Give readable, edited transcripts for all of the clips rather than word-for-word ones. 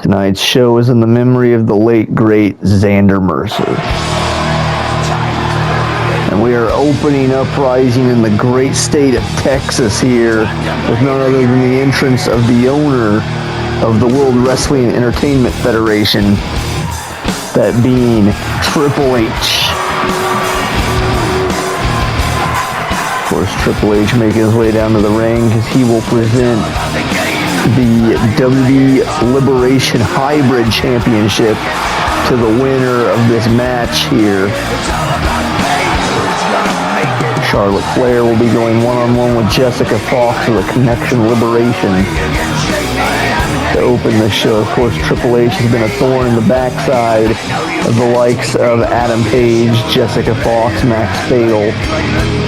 Tonight's show is in the memory of the late, great Xander Mercer. And we are opening UpRising in the great state of Texas here with none other than the entrance of the owner of the World Wrestling Entertainment Federation, that being Triple H. Of course, Triple H making his way down to the ring because he will present the WWE Liberation Hybrid Championship to the winner of this match here. Charlotte Flair will be going one-on-one with Jessica Fox of the Connection Liberation to open the show. Of course, Triple H has been a thorn in the backside of the likes of Adam Paige, Jessica Fox, Max Fatal,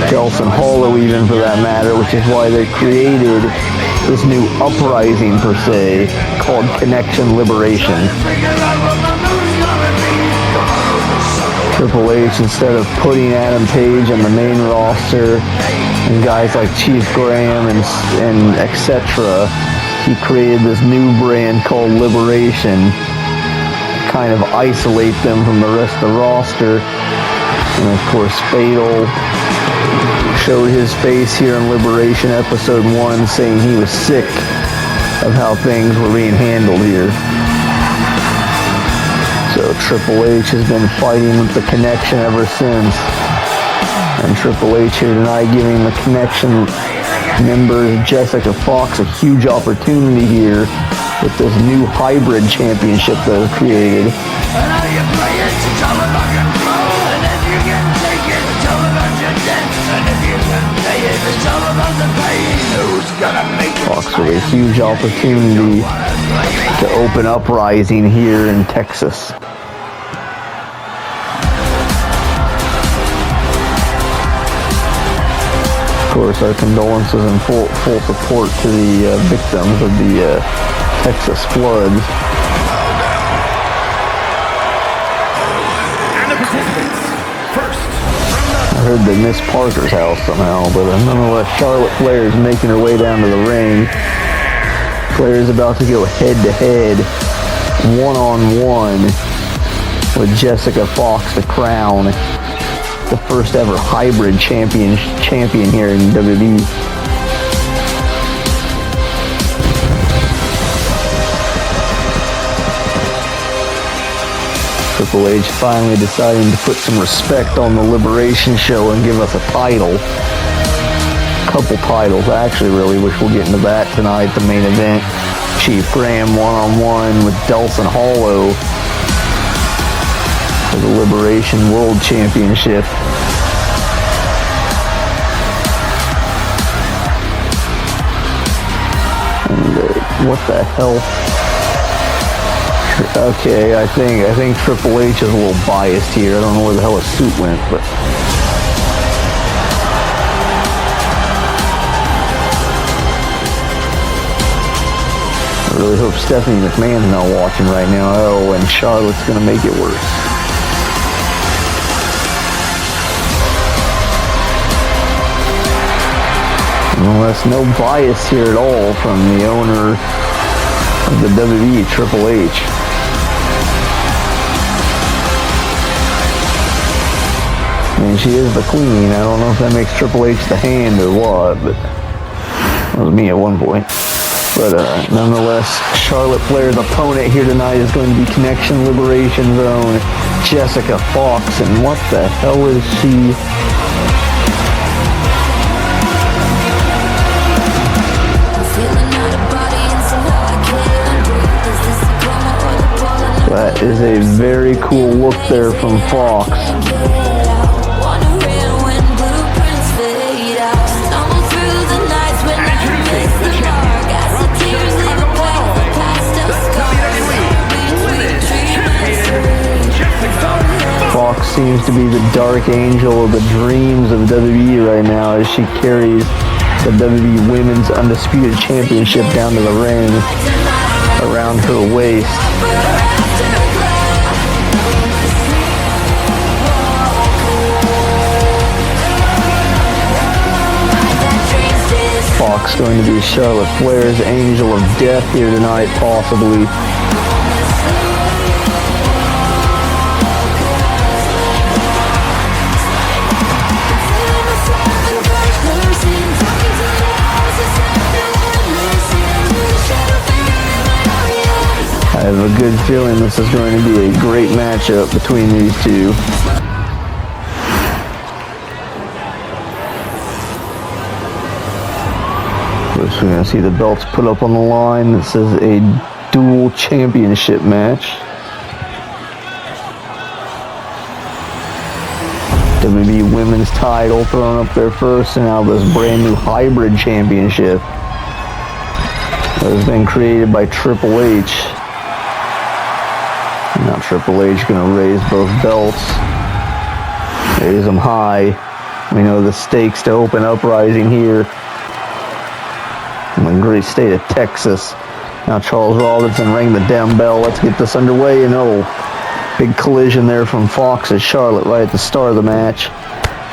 Delson Hollow even for that matter, which is why they created this new UpRising per se called Connection Liberation. Triple H, instead of putting Adam Paige on the main roster and guys like Chief Graham and etc., he created this new brand called Liberation, kind of isolate them from the rest of the roster. And of course, Fatal showed his face here in Liberation episode 1, saying he was sick of how things were being handled here. So Triple H has been fighting with the Connection ever since. And Triple H here tonight giving the Connection members Jessica Fox a huge opportunity here with this new hybrid championship that was created. Fox with a huge opportunity to open UpRising here in Texas. Of course, our condolences and full support to the victims of the Texas floods. I heard they missed Parker's house somehow, but nonetheless, Charlotte Flair is making her way down to the ring. Flair is about to go head-to-head, one-on-one with Jessica Fox, the Crown, the first ever hybrid champion here in WWE. Triple H finally deciding to put some respect on the Liberation show and give us a title. Couple titles actually, really, which we'll get into that tonight, the main event. Chief Graham one-on-one with Delson Hollow for the Liberation World Championship. And what the hell? Okay, I think Triple H is a little biased here. I don't know where the hell his suit went, but I really hope Stephanie McMahon's not watching right now. Oh, and Charlotte's going to make it worse. Well, that's no bias here at all from the owner of the WWE, Triple H. I mean, she is the queen. I don't know if that makes Triple H the hand or what, but that was me at one point. But nonetheless, Charlotte Flair's opponent here tonight is going to be Connection Liberation Zone, Jessica Fox. And what the hell is she? That is a very cool look there from Fox. Fox seems to be the dark angel of the dreams of WWE right now as she carries the WWE Women's Undisputed Championship down to the ring around her waist. Fox going to be Charlotte Flair's Angel of Death here tonight, possibly. I have a good feeling this is going to be a great matchup between these two. First, we're going to see the belts put up on the line. This is a dual championship match. WWE Women's title thrown up there first, and now this brand new hybrid championship that has been created by Triple H. Now Triple H going to raise both belts, raise them high. We know the stakes to open UpRising here in the great state of Texas. Now Charles Robinson rang the damn bell. Let's get this underway. And big collision there from Fox and Charlotte right at the start of the match.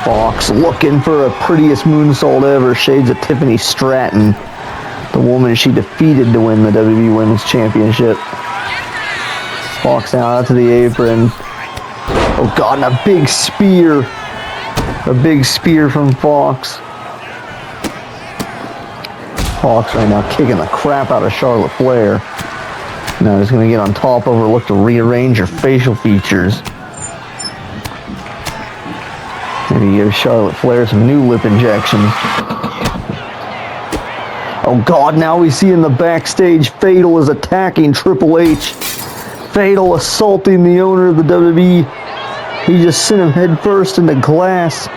Fox looking for a prettiest moonsault ever. Shades of Tiffany Stratton, the woman she defeated to win the WWE Women's Championship. Fox now out to the apron. Oh God, and a big spear. A big spear from Fox. Fox right now kicking the crap out of Charlotte Flair. Now he's going to get on top of her, look to rearrange her facial features. Maybe give Charlotte Flair some new lip injections. Oh God, now we see in the backstage, Fatal is attacking Triple H. Fatal assaulting the owner of the WWE. He just sent him head first into glass.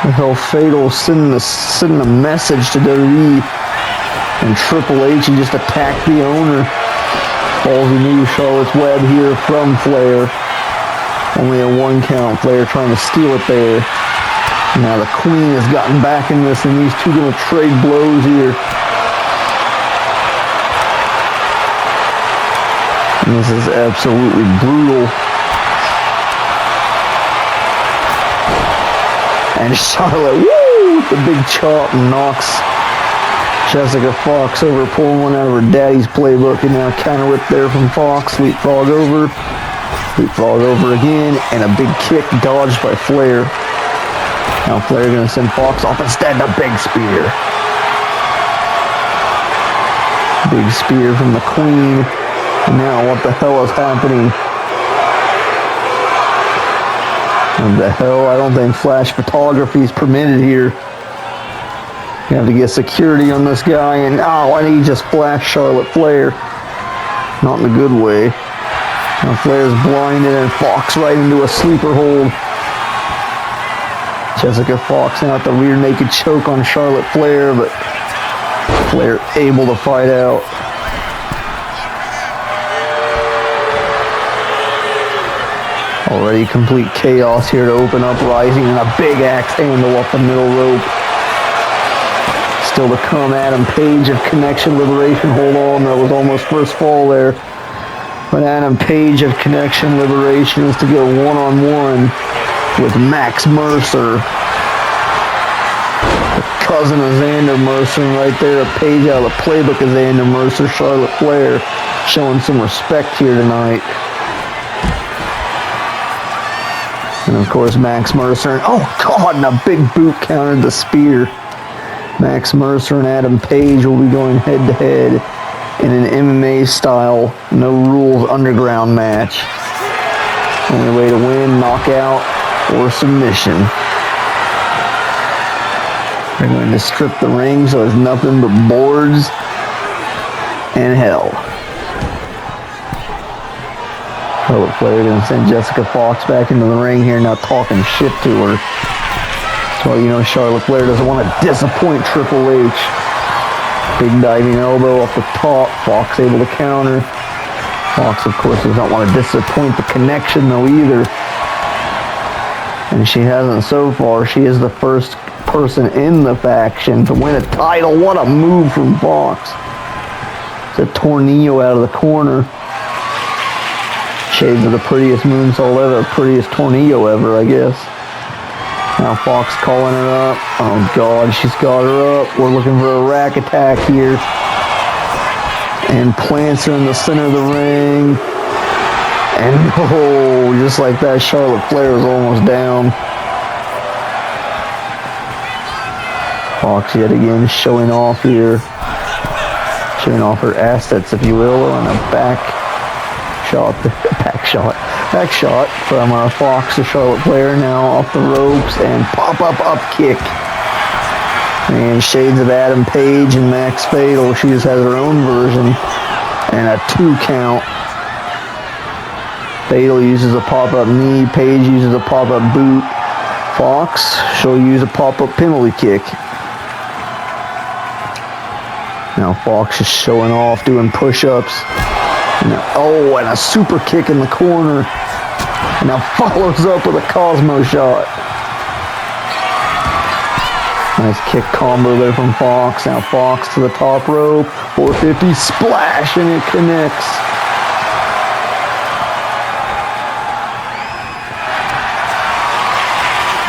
The hell, Fatal sending a message to WWE. And Triple H, he just attacked the owner. Ballsy new Charlotte's Web here from Flair. Only a 1 count. Flair trying to steal it there. Now the Queen has gotten back in this, and these two going to trade blows here. And this is absolutely brutal. And Charlotte, woo, with the big chop, knocks Jessica Fox over, pulling one out of her daddy's playbook, and now counter whip there from Fox. Leapfrog over again, and a big kick dodged by Flair. Now Flair going to send Fox off instead, a big spear. Big spear from the Queen. And now what the hell is happening? What the hell? I don't think flash photography is permitted here. You have to get security on this guy, and and he just flashed Charlotte Flair. Not in a good way. Now Flair's blinded, and Fox right into a sleeper hold. Jessica Fox now at the rear naked choke on Charlotte Flair, but Flair able to fight out. Already complete chaos here to open UpRising, and a big axe handle off the middle rope. Still to come, Adam Paige of Connection Liberation. Hold on, that was almost first fall there. But Adam Paige of Connection Liberation is to go one-on-one with Max Mercer, the cousin of Xander Mercer, and right there a page out of the playbook of Xander Mercer. Charlotte Flair showing some respect here tonight. And of course Max Mercer, and oh God, and a big boot countered the spear. Max Mercer and Adam Paige will be going head to head in an MMA style, no rules underground match. Only way to win, knockout or submission. They're going to strip the ring so there's nothing but boards and hell. Charlotte Flair going to send Jessica Fox back into the ring here, now talking shit to her. Well, you know Charlotte Flair doesn't want to disappoint Triple H. Big diving elbow off the top. Fox able to counter. Fox, of course, does not want to disappoint the Connection, though, either. And she hasn't so far. She is the first person in the faction to win a title. What a move from Fox. It's a tornado out of the corner. Shades of the prettiest moonsault ever. Prettiest tornado ever, I guess. Now Fox calling her up. Oh God, she's got her up. We're looking for a rack attack here. And plants her in the center of the ring. And just like that, Charlotte Flair is almost down. Fox yet again showing off here. showing off her assets, if you will, on a back shot from Fox to Charlotte Flair. Now off the ropes and up kick. And shades of Adam Paige and Max Fatal. She just has her own version. And a 2 count. Fatal uses a pop-up knee. Paige uses a pop-up boot. Fox, she'll use a pop-up penalty kick. Now Fox is showing off, doing push-ups. And a super kick in the corner. And now follows up with a Cosmo shot. Nice kick combo there from Fox. Now Fox to the top rope. 450 splash, and it connects.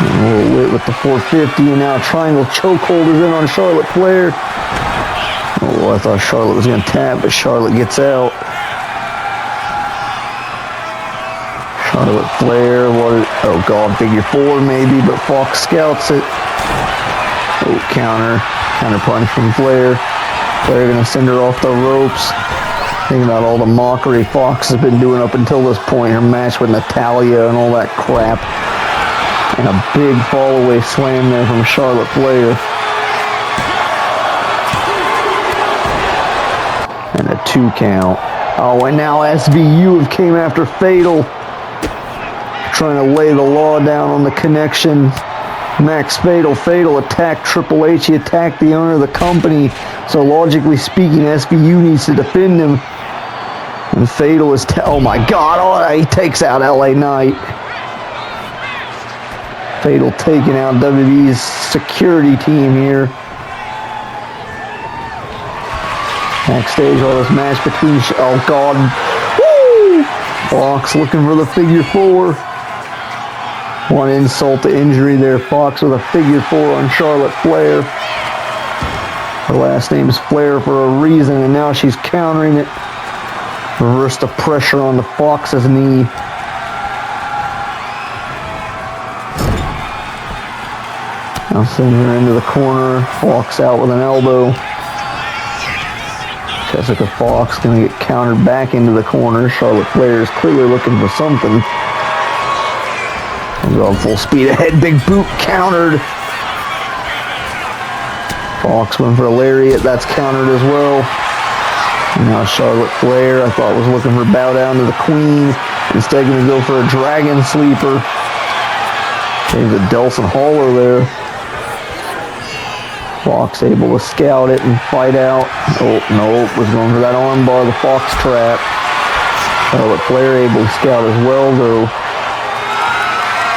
And a little lit with the 450, and now triangle chokehold is in on Charlotte Flair. Oh, I thought Charlotte was going to tap, but Charlotte gets out. Charlotte Flair, figure 4 maybe, but Fox scouts it. Oh, counter punch from Flair. Flair gonna send her off the ropes. Thinking about all the mockery Fox has been doing up until this point. Her match with Natalya and all that crap. And a big fall away slam there from Charlotte Flair. And a 2 count. Oh, and now SVU have came after Fatal. Trying to lay the law down on the connection. Max Fatal attacked Triple H. He attacked the owner of the company. So logically speaking, SVU needs to defend him. And Fatal is, oh my God, he takes out LA Knight. Fatal taking out WWE's security team here. Backstage, all this match between, oh God. Woo! Fox looking for the figure 4. One insult to injury there. Fox with a figure 4 on Charlotte Flair. Her last name is Flair for a reason, and now she's countering it. Reverse the pressure on the Fox's knee. Now send her into the corner. Fox out with an elbow. Jessica Fox gonna get countered back into the corner. Charlotte Flair is clearly looking for something. Going full speed ahead, big boot countered. Fox went for a lariat, that's countered as well. And now Charlotte Flair, I thought was looking for bow down to the Queen. Instead going to go for a dragon sleeper. There's a Delson Hauler there. Fox able to scout it and fight out. Oh, no, was going for that armbar, the Fox trap. Charlotte Flair able to scout as well, though.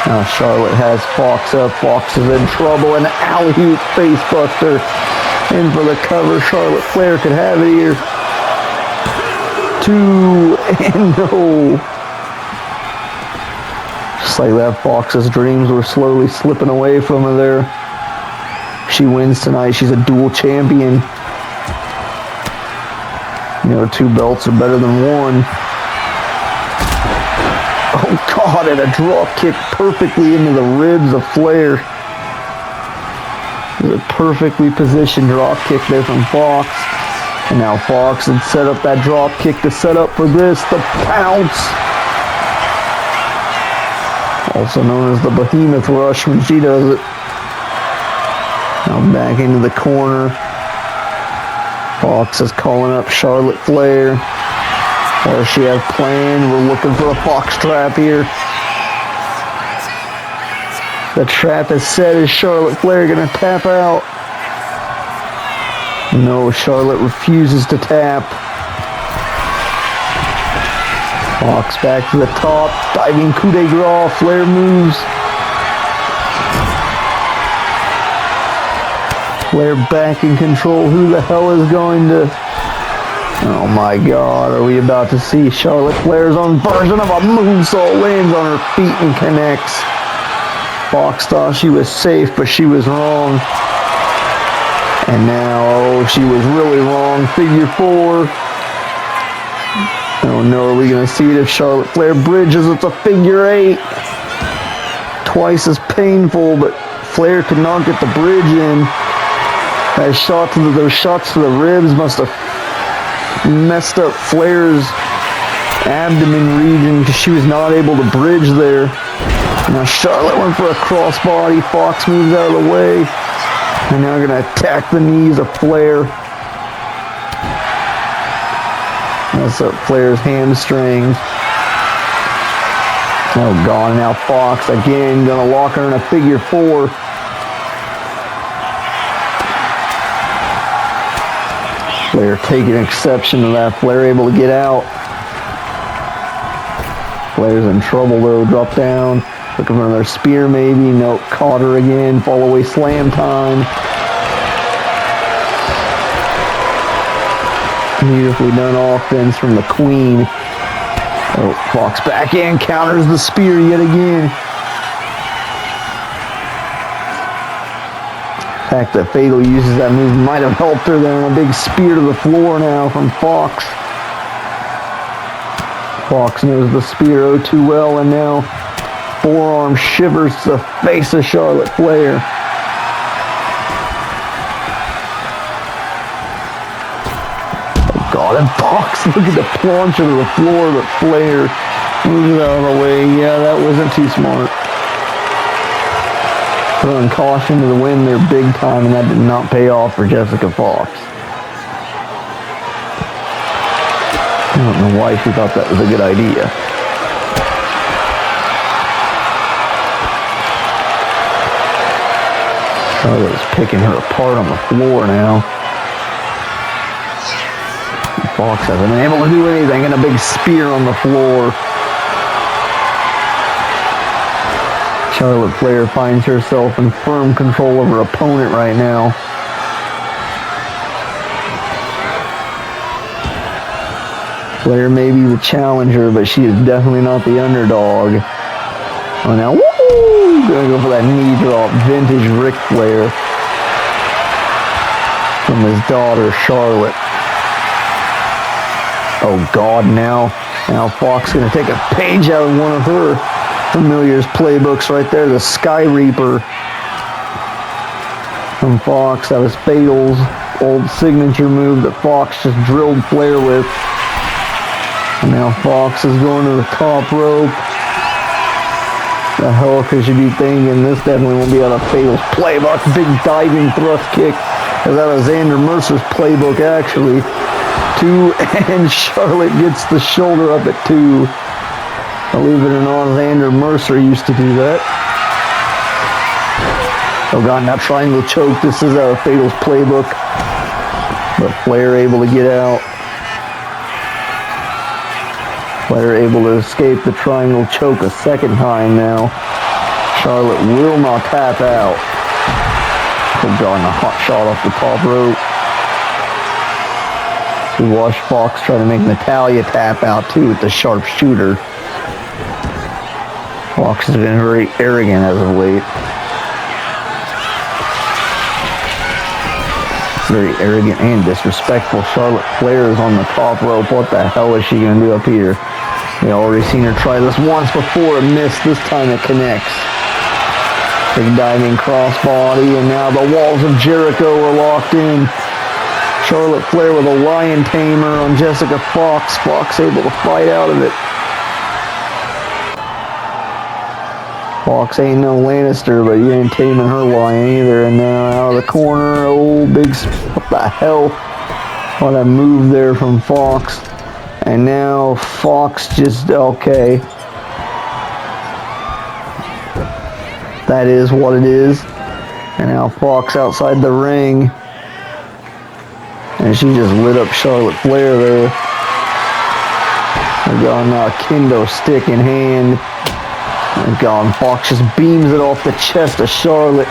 Now Charlotte has Fox up. Fox is in trouble. An alley-oop facebuster. In for the cover. Charlotte Flair could have it here. 2 and no. Just like that, Fox's dreams were slowly slipping away from her there. She wins tonight. She's a dual champion. You know, 2 belts are better than 1. Oh God, and a drop kick perfectly into the ribs of Flair. A perfectly positioned drop kick there from Fox. And now Fox had set up that drop kick to set up for this, the pounce. Also known as the Behemoth Rush when she does it. Now back into the corner. Fox is calling up Charlotte Flair. What does she have planned? We're looking for a Fox trap here. The trap is set. Is Charlotte Flair going to tap out? No, Charlotte refuses to tap. Fox back to the top. Diving coup de grace. Flair moves. Flair back in control. Who the hell is going to... Oh my God, are we about to see Charlotte Flair's own version of a moonsault lands on her feet and connects. Fox thought she was safe, but she was wrong. And now, she was really wrong. Figure 4. Oh no, are we going to see it if Charlotte Flair bridges? It's a figure 8. Twice as painful, but Flair could not get the bridge in. Those shots to the ribs must have messed up Flair's abdomen region because she was not able to bridge there. Now Charlotte went for a crossbody. Fox moves out of the way. And now going to attack the knees of Flair. Mess up Flair's hamstring. Oh, God. Now Fox again going to lock her in a figure four. Flair taking exception to that. Flair able to get out. Flair's in trouble though. Drop down. Looking for another spear maybe. Nope. Caught her again. Fall away slam time. Beautifully done offense from the Queen. Oh, Fox back in. Counters the spear yet again. The fact that Fatal uses that move might have helped her there, and a big spear to the floor now from Fox. Fox knows the spear oh too well, and now forearm shivers to the face of Charlotte Flair. Oh God, and Fox look at the plunge to the floor, but Flair moves out of the way. Yeah, that wasn't too smart. Throwing caution to the wind there big time, and that did not pay off for Jessica Fox. I don't know why she thought that was a good idea. Charlotte's picking her apart on the floor now. Fox hasn't been able to do anything, and a big spear on the floor. Charlotte Flair finds herself in firm control of her opponent right now. Flair may be the challenger, but she is definitely not the underdog. Oh, now, woo! Gonna go for that knee drop. Vintage Ric Flair from his daughter, Charlotte. Oh, God, now Fox gonna take a page out of one of her Familiar's playbooks right there, the Sky Reaper from Fox. That was Fatal's old signature move that Fox just drilled Flair with. And now Fox is going to the top rope. The hell could you be thinking? This definitely won't be out of Fatal's playbook. Big diving thrust kick. That was Adam Mercer's playbook actually. 2, and Charlotte gets the shoulder up at 2. Believe it or not, Xander Mercer used to do that. Oh God, now triangle choke. This is out of Fatal's playbook. But Flair able to get out. Flair able to escape the triangle choke a second time now. Charlotte will not tap out. Oh God, a hot shot off the top rope. We watched Fox try to make Natalya tap out too with the sharpshooter. Fox has been very arrogant as of late. Very arrogant and disrespectful. Charlotte Flair is on the top rope. What the hell is she going to do up here? We already seen her try this once before and missed. This time it connects. Big diving crossbody, and now the walls of Jericho are locked in. Charlotte Flair with a lion tamer on Jessica Fox. Fox able to fight out of it. Fox ain't no Lannister, but you ain't taming her lion either. And now out of the corner, oh, big, what the hell? What a move there from Fox. And now Fox just, okay. That is what it is. And now Fox outside the ring. And she just lit up Charlotte Flair there. We got now a kendo stick in hand. And God, Fox just beams it off the chest of Charlotte.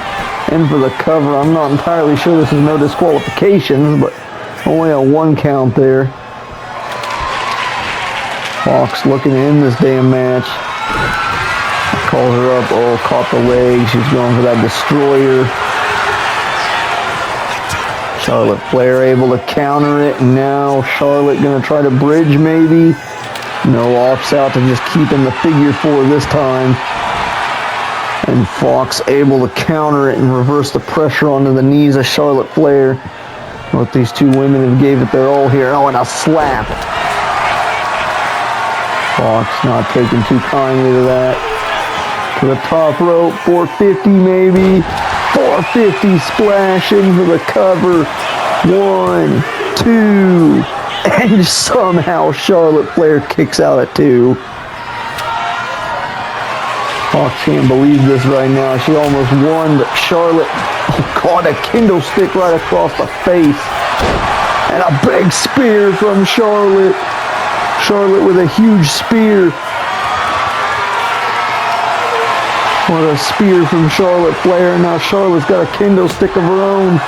In for the cover. I'm not entirely sure this is no disqualifications, but only a 1 count there. Fox looking to end this damn match. Calls her up. Oh, caught the leg. She's going for that destroyer. Charlotte Flair able to counter it. And now Charlotte going to try to bridge maybe. No, offs out to just keep in the figure 4 this time. And Fox able to counter it and reverse the pressure onto the knees of Charlotte Flair. What these two women have gave it their all here. Oh, and a slap. Fox not taking too kindly to that. To the top rope, 450 maybe. 450 splash into the cover. 1, 2, and somehow Charlotte Flair kicks out at 2. Fox can't believe this right now. She almost won, but Charlotte caught a kendo stick right across the face. And a big spear from Charlotte. Charlotte with a huge spear. What a spear from Charlotte Flair. Now Charlotte's got a kendo stick of her own.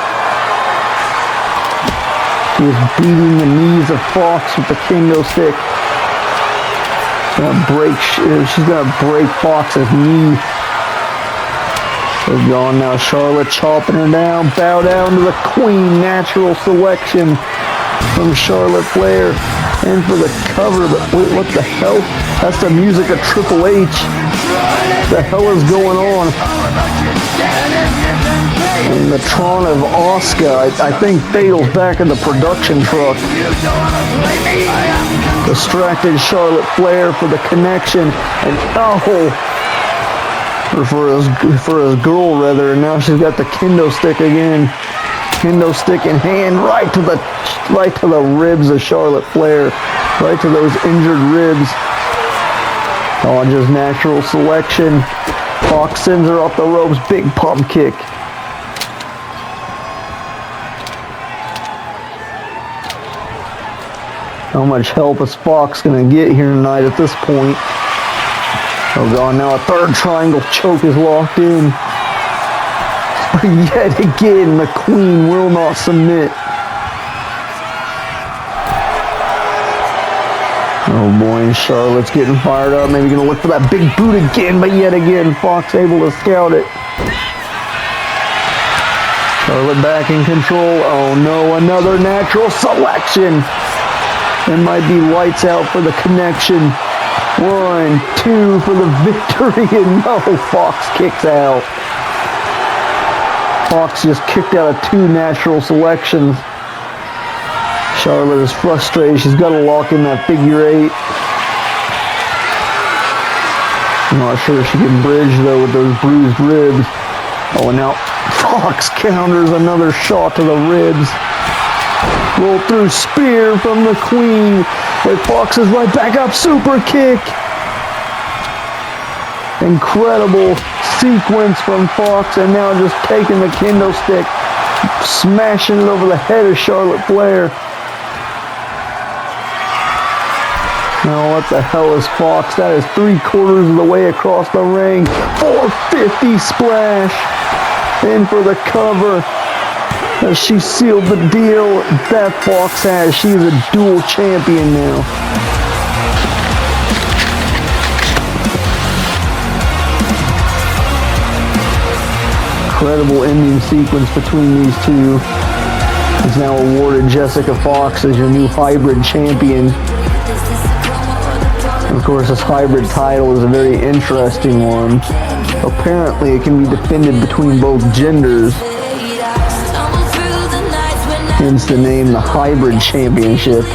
She is beating the knees of Fox with the kendo stick. She's gonna break Fox's knee. They're gone now. Charlotte chopping her down. Bow down to the Queen. Natural selection from Charlotte Flair. And for the cover, but wait, what the hell? That's the music of Triple H. What the hell is going on? And the Tron of Asuka. I think Fatal's back in the production truck. Distracted Charlotte Flair for the connection. And for his girl rather. And now she's got the kendo stick again. Kendo stick in hand, right to the ribs of Charlotte Flair, right to those injured ribs. Oh, just natural selection. Fox sends her off the ropes, big pump kick. How much help is Fox gonna get here tonight at this point? Oh God, now a third triangle choke is locked in. Yet again, the Queen will not submit. Oh boy, and Charlotte's getting fired up. Maybe gonna look for that big boot again, but yet again, Fox able to scout it. Charlotte back in control. Oh no, another natural selection. It might be lights out for the connection. 1, 2 for the victory, and no, Fox kicks out. Fox just kicked out of 2 natural selections. Charlotte is frustrated. She's got to lock in that figure 8. I'm not sure she can bridge though with those bruised ribs. Oh, and now Fox counters another shot to the ribs. Roll through spear from the Queen. But Fox is right back up. Super kick. Incredible sequence from Fox, and now just taking the kendo stick, smashing it over the head of Charlotte Flair. Now what the hell is Fox? That is 3/4 of the way across the ring. 450 splash. In for the cover. As she sealed the deal that Fox has. She is a dual champion now. Incredible ending sequence between these two. Has now awarded Jessica Fox as your new hybrid champion. And of course, this hybrid title is a very interesting one. Apparently, it can be defended between both genders. Hence the name, the Hybrid Championship.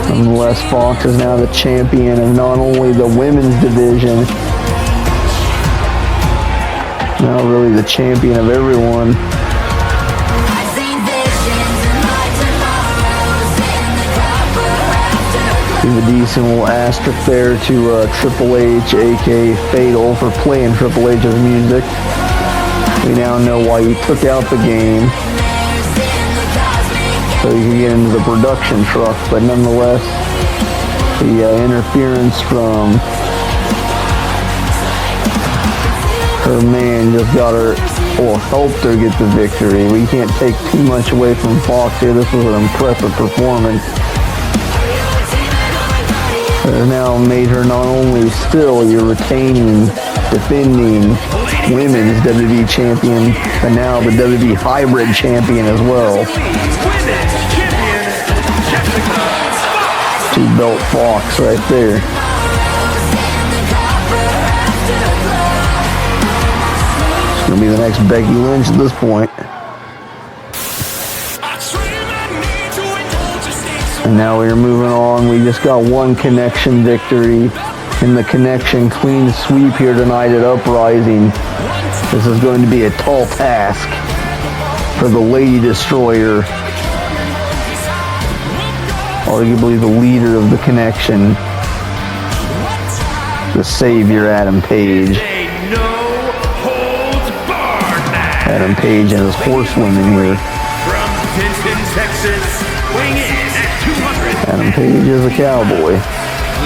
Nonetheless, Fox is now the champion of not only the women's division, now really the champion of everyone. Give a decent little asterisk there to Triple H, aka Fatal, for playing Triple H's music. We now know why he took out the game, so he could get into the production truck, but nonetheless, the interference from her man just got her, or helped her get the victory. We can't take too much away from Fox here. This was an impressive performance. It has now made her not only still your retaining, defending women's WWE champion, but now the WWE hybrid champion as well. 2-belt Fox right there. It's going to be the next Becky Lynch at this point. And now we're moving on. We just got one Connection victory in the Connection clean sweep here tonight at UpRising. This is going to be a tall task for the Lady Destroyer, arguably the leader of the Connection, the savior Adam Paige. Adam Paige and his horsewomen here. From Denton, Texas, weighing in at 200. Adam Paige is a cowboy.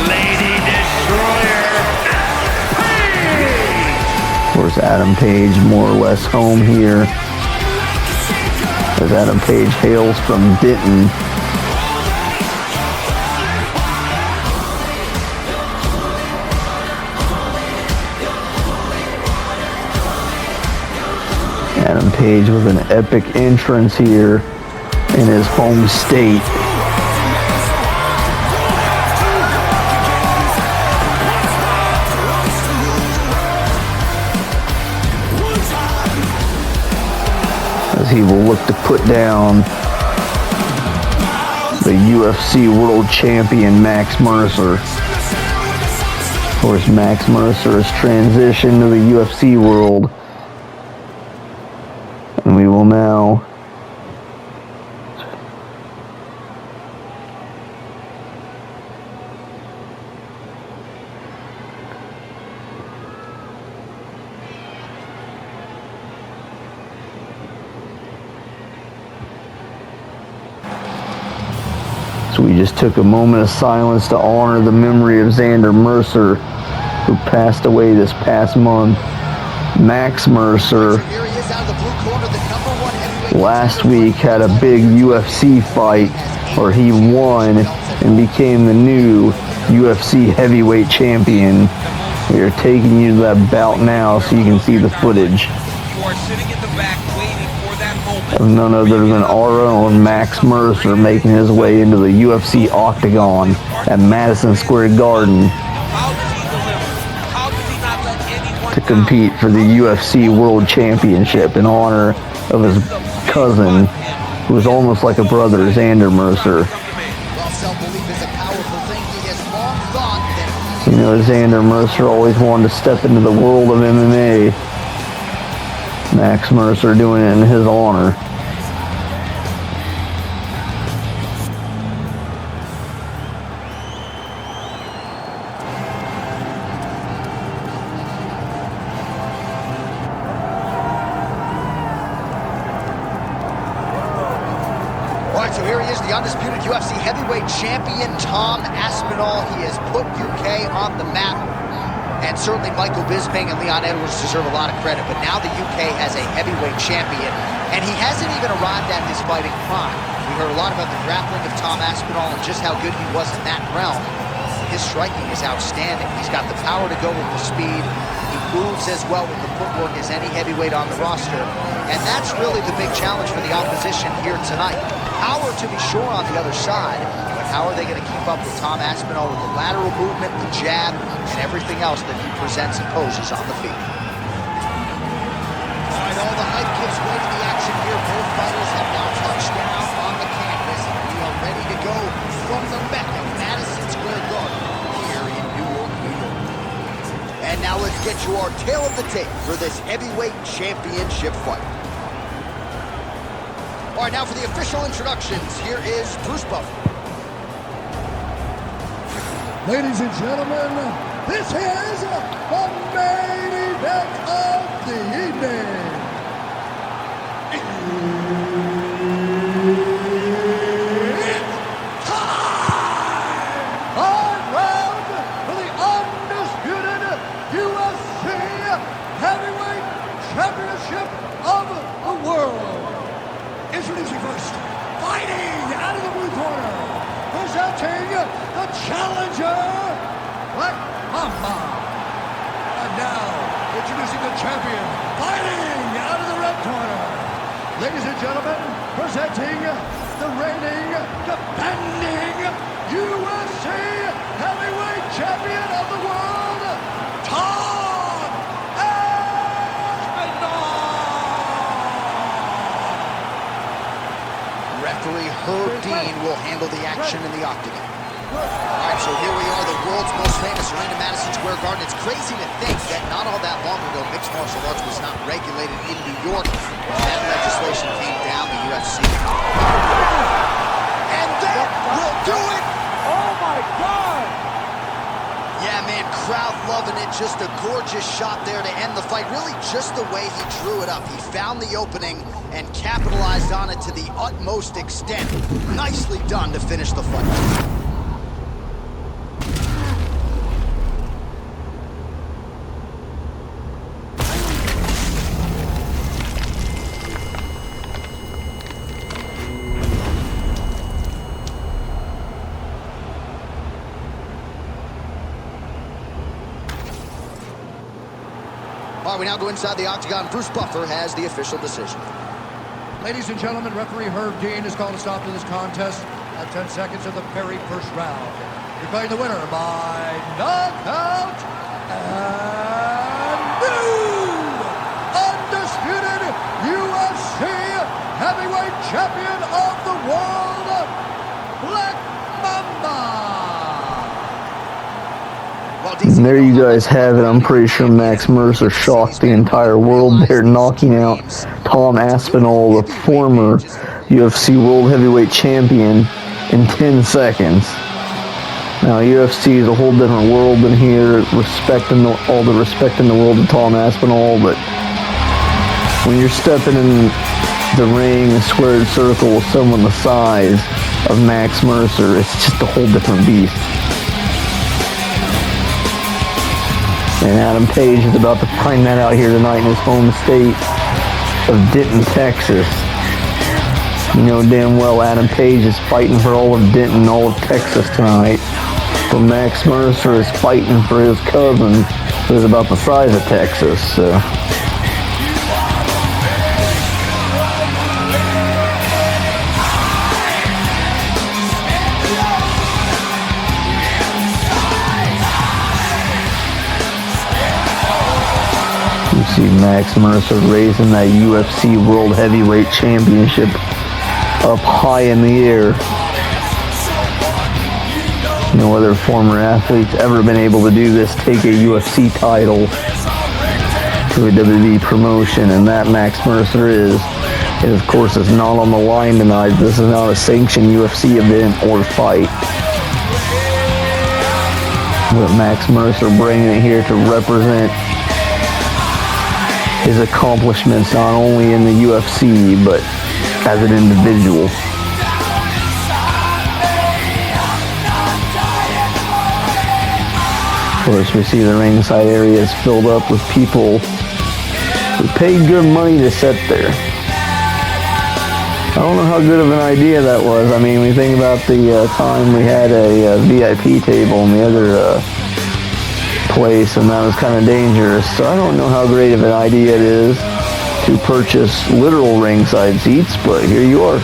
Lady Destroyer, Paige! Of course, Adam Paige more or less home here, as Adam Paige hails from Denton. Adam Paige with an epic entrance here in his home state. As he will look to put down the UFC World Champion Max Mercer. Of course, Max Mercer has transitioned to the UFC world. And we will now so we just took a moment of silence to honor the memory of Xander Mercer, who passed away this past month. Max Mercer last week had a big UFC fight where he won and became the new UFC heavyweight champion. We are taking you to that bout now so you can see the footage of none other than our own Max Mercer making his way into the UFC octagon at Madison Square Garden to compete for the UFC World Championship in honor of his cousin, who was almost like a brother, Xander Mercer. You know, Xander Mercer always wanted to step into the world of MMA. Max Mercer doing it in his honor. So here he is, the undisputed UFC heavyweight champion, Tom Aspinall. He has put UK on the map. And certainly Michael Bisping and Leon Edwards deserve a lot of credit. But now the UK has a heavyweight champion. And he hasn't even arrived at his fighting prime. We heard a lot about the grappling of Tom Aspinall and just how good he was in that realm. His striking is outstanding. He's got the power to go with the speed. He moves as well with the footwork as any heavyweight on the roster. And that's really the big challenge for the opposition here tonight. Power to be sure on the other side, but how are they going to keep up with Tom Aspinall with the lateral movement, the jab, and everything else that he presents and poses on the field? All right, all the hype gives way to the action here. Both fighters have now touched down on the canvas, and we are ready to go from the Mecca, Madison Square Garden, here in New York, New York. And now let's get you our tale of the tape for this heavyweight championship fight. All right, now for the official introductions, here is Bruce Buffer. Ladies and gentlemen, this is the main event of the evening. It's time! Third round for the undisputed UFC Heavyweight Championship of the world. Introducing first, fighting out of the blue corner, presenting the challenger, Black Mamba. And now, introducing the champion, fighting out of the red corner. Ladies and gentlemen, presenting the reigning, defending UFC Heavyweight Champion of the world, Tom Aspinall. Referee Herb Dean will handle the action in the octagon. All right, so here we are, the world's most famous arena, Madison Square Garden. It's crazy to think that not all that long ago, mixed martial arts was not regulated in New York. That legislation came down the UFC. And that will do it! Oh my God! Yeah, man, crowd loving it. Just a gorgeous shot there to end the fight. Really just the way he drew it up. He found the opening and capitalized on it to the utmost extent. Nicely done to finish the fight. All right, we now go inside the octagon. Bruce Buffer has the official decision. Ladies and gentlemen, referee Herb Dean has called a stop to this contest at 10 seconds of the very first round. Declaring the winner by knockout and new undisputed UFC heavyweight champion of the world, Black Mamba. And there you guys have it. I'm pretty sure Max Mercer shocked the entire world there, knocking out Tom Aspinall, the former UFC World Heavyweight Champion, in 10 seconds. Now, UFC is a whole different world than here, all the respect in the world to Tom Aspinall, but when you're stepping in the ring, a squared circle with someone the size of Max Mercer, it's just a whole different beast. And Adam Paige is about to find that out here tonight in his home state of Denton, Texas. You know damn well Adam Paige is fighting for all of Denton, all of Texas tonight. But Max Mercer is fighting for his cousin, who's about the size of Texas. So. You see Max Mercer raising that UFC World Heavyweight Championship up high in the air. No other former athlete's ever been able to do this, take a UFC title to a WWE promotion, and that Max Mercer is. And of course, it's not on the line tonight. This is not a sanctioned UFC event or fight. But Max Mercer bringing it here to represent his accomplishments not only in the UFC, but as an individual. Of course, we see the ringside area is filled up with people who paid good money to sit there. I don't know how good of an idea that was. I mean, we think about the time we had a VIP table in the other place, and that was kind of dangerous. So I don't know how great of an idea it is to purchase literal ringside seats, but here you are.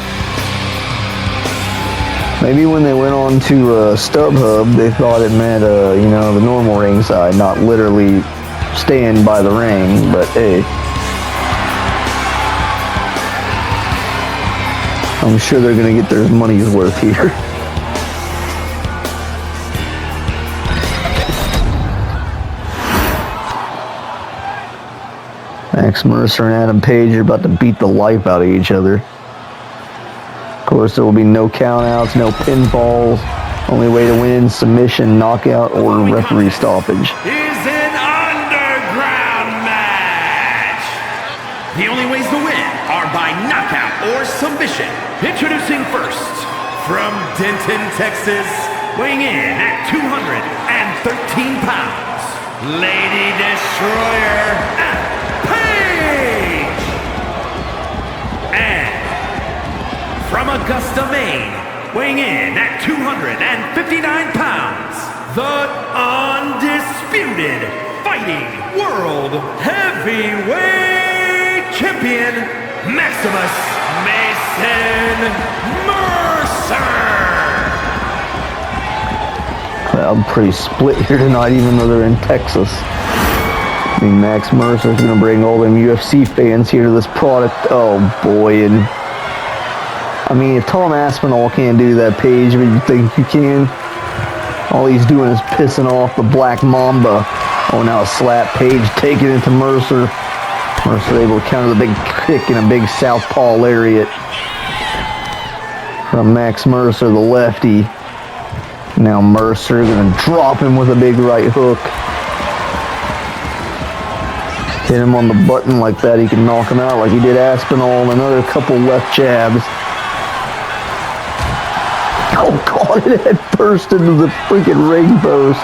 Maybe when they went on to StubHub, they thought it meant, the normal ringside, not literally stand by the ring, but hey. I'm sure they're going to get their money's worth here. Max Mercer and Adam Paige are about to beat the life out of each other. Of course, there will be no countouts, no pinfalls. Only way to win, submission, knockout, or referee stoppage. Is an underground match. The only ways to win are by knockout or submission. Introducing first, from Denton, Texas, weighing in at 213 pounds, Lady Destroyer, Adam Paige. And from Augusta, Maine, weighing in at 259 pounds, the undisputed Fighting World Heavyweight Champion, Maximus Mason Mercer. I'm pretty split here tonight, even though they're in Texas. I mean, Max Mercer is going to bring all them UFC fans here to this product. Oh boy, and I mean, if Tom Aspinall can't do that, Paige, would you think you can? All he's doing is pissing off the Black Mamba. Oh, now a slap. Paige taking it to Mercer. Mercer able to counter the big kick in a big southpaw lariat from Max Mercer, the lefty. Now Mercer going to drop him with a big right hook. Hit him on the button like that, he can knock him out like he did Aspinall, and another couple left jabs. Oh God, it had burst into the freaking ring post.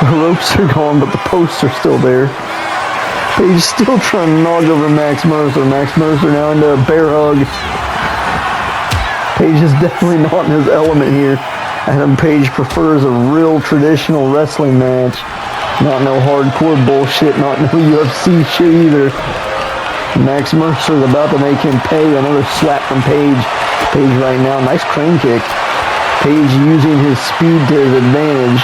The ropes are gone, but the posts are still there. Paige still trying to knock over Max Mercer. Max Mercer now into a bear hug. Paige is definitely not in his element here. Adam Paige prefers a real traditional wrestling match. Not no hardcore bullshit, not no UFC shit either. Max Mercer is about to make him pay. Another slap from Paige. Paige right now, nice crane kick. Paige using his speed to his advantage.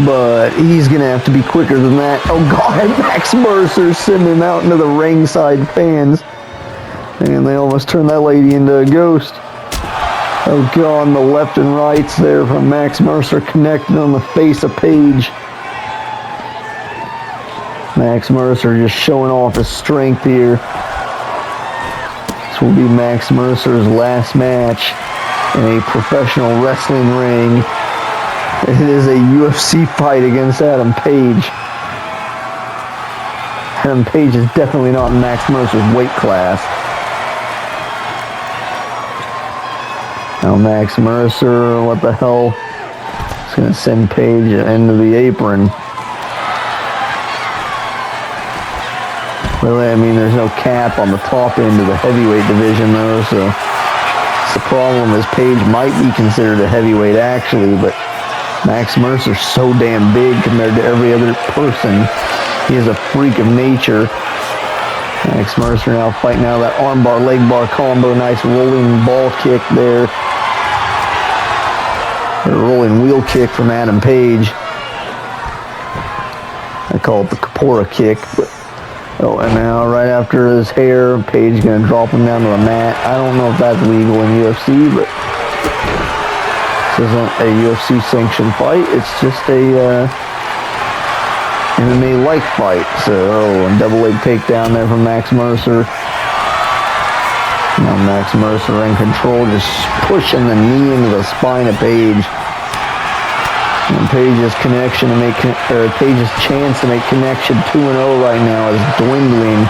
But he's going to have to be quicker than that. Oh God, Max Mercer sending him out into the ringside fans. And they almost turned that lady into a ghost. Oh God, the left and rights there from Max Mercer connected on the face of Paige. Max Mercer just showing off his strength here. This will be Max Mercer's last match in a professional wrestling ring. It is a UFC fight against Adam Paige. Adam Paige is definitely not in Max Mercer's weight class. Now Max Mercer, what the hell? He's going to send Paige into the apron. Really, I mean, there's no cap on the top end of the heavyweight division, though, so the problem is Paige might be considered a heavyweight, actually, but Max Mercer's so damn big compared to every other person. He is a freak of nature. Max Mercer now fighting out of that armbar, leg bar combo. Nice rolling ball kick there. A rolling wheel kick from Adam Paige. I call it the Kapora kick, but oh, and now right after his hair, Paige gonna drop him down to the mat. I don't know if that's legal in UFC, but this isn't a UFC sanctioned fight. It's just a MMA-like fight. So, and double leg takedown there from Max Mercer. Now Max Mercer in control, just pushing the knee into the spine of Paige. And Paige's connection to make, or Paige's chance to make connection 2-0 right now is dwindling.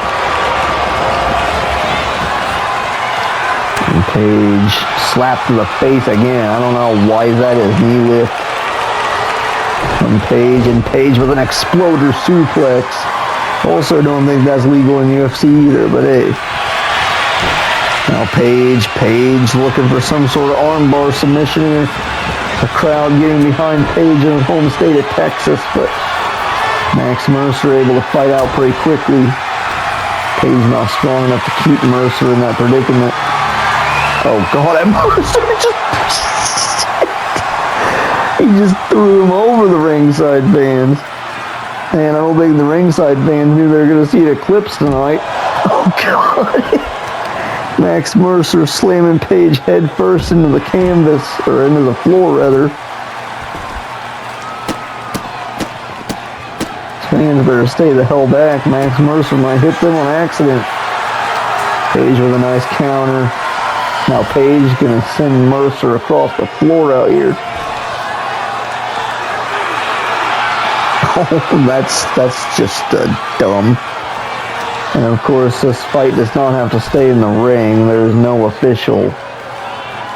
And Paige slapped to the face again. I don't know why that is knee lift from Paige, and Paige with an exploder suplex. Also don't think that's legal in UFC either, but hey. Now Paige looking for some sort of armbar submission here. The crowd getting behind Paige in his home state of Texas, but Max Mercer able to fight out pretty quickly. Paige not strong enough to keep Mercer in that predicament. Oh God, that Mercer he just threw him over the ringside fans. And I don't think the ringside fans knew they were going to see an eclipse tonight. Oh God. Max Mercer slamming Paige head first into the canvas, or into the floor rather. Fans better stay the hell back. Max Mercer might hit them on accident. Paige with a nice counter. Now Paige gonna send Mercer across the floor out here. Oh, that's just dumb. And of course, this fight does not have to stay in the ring. There is no official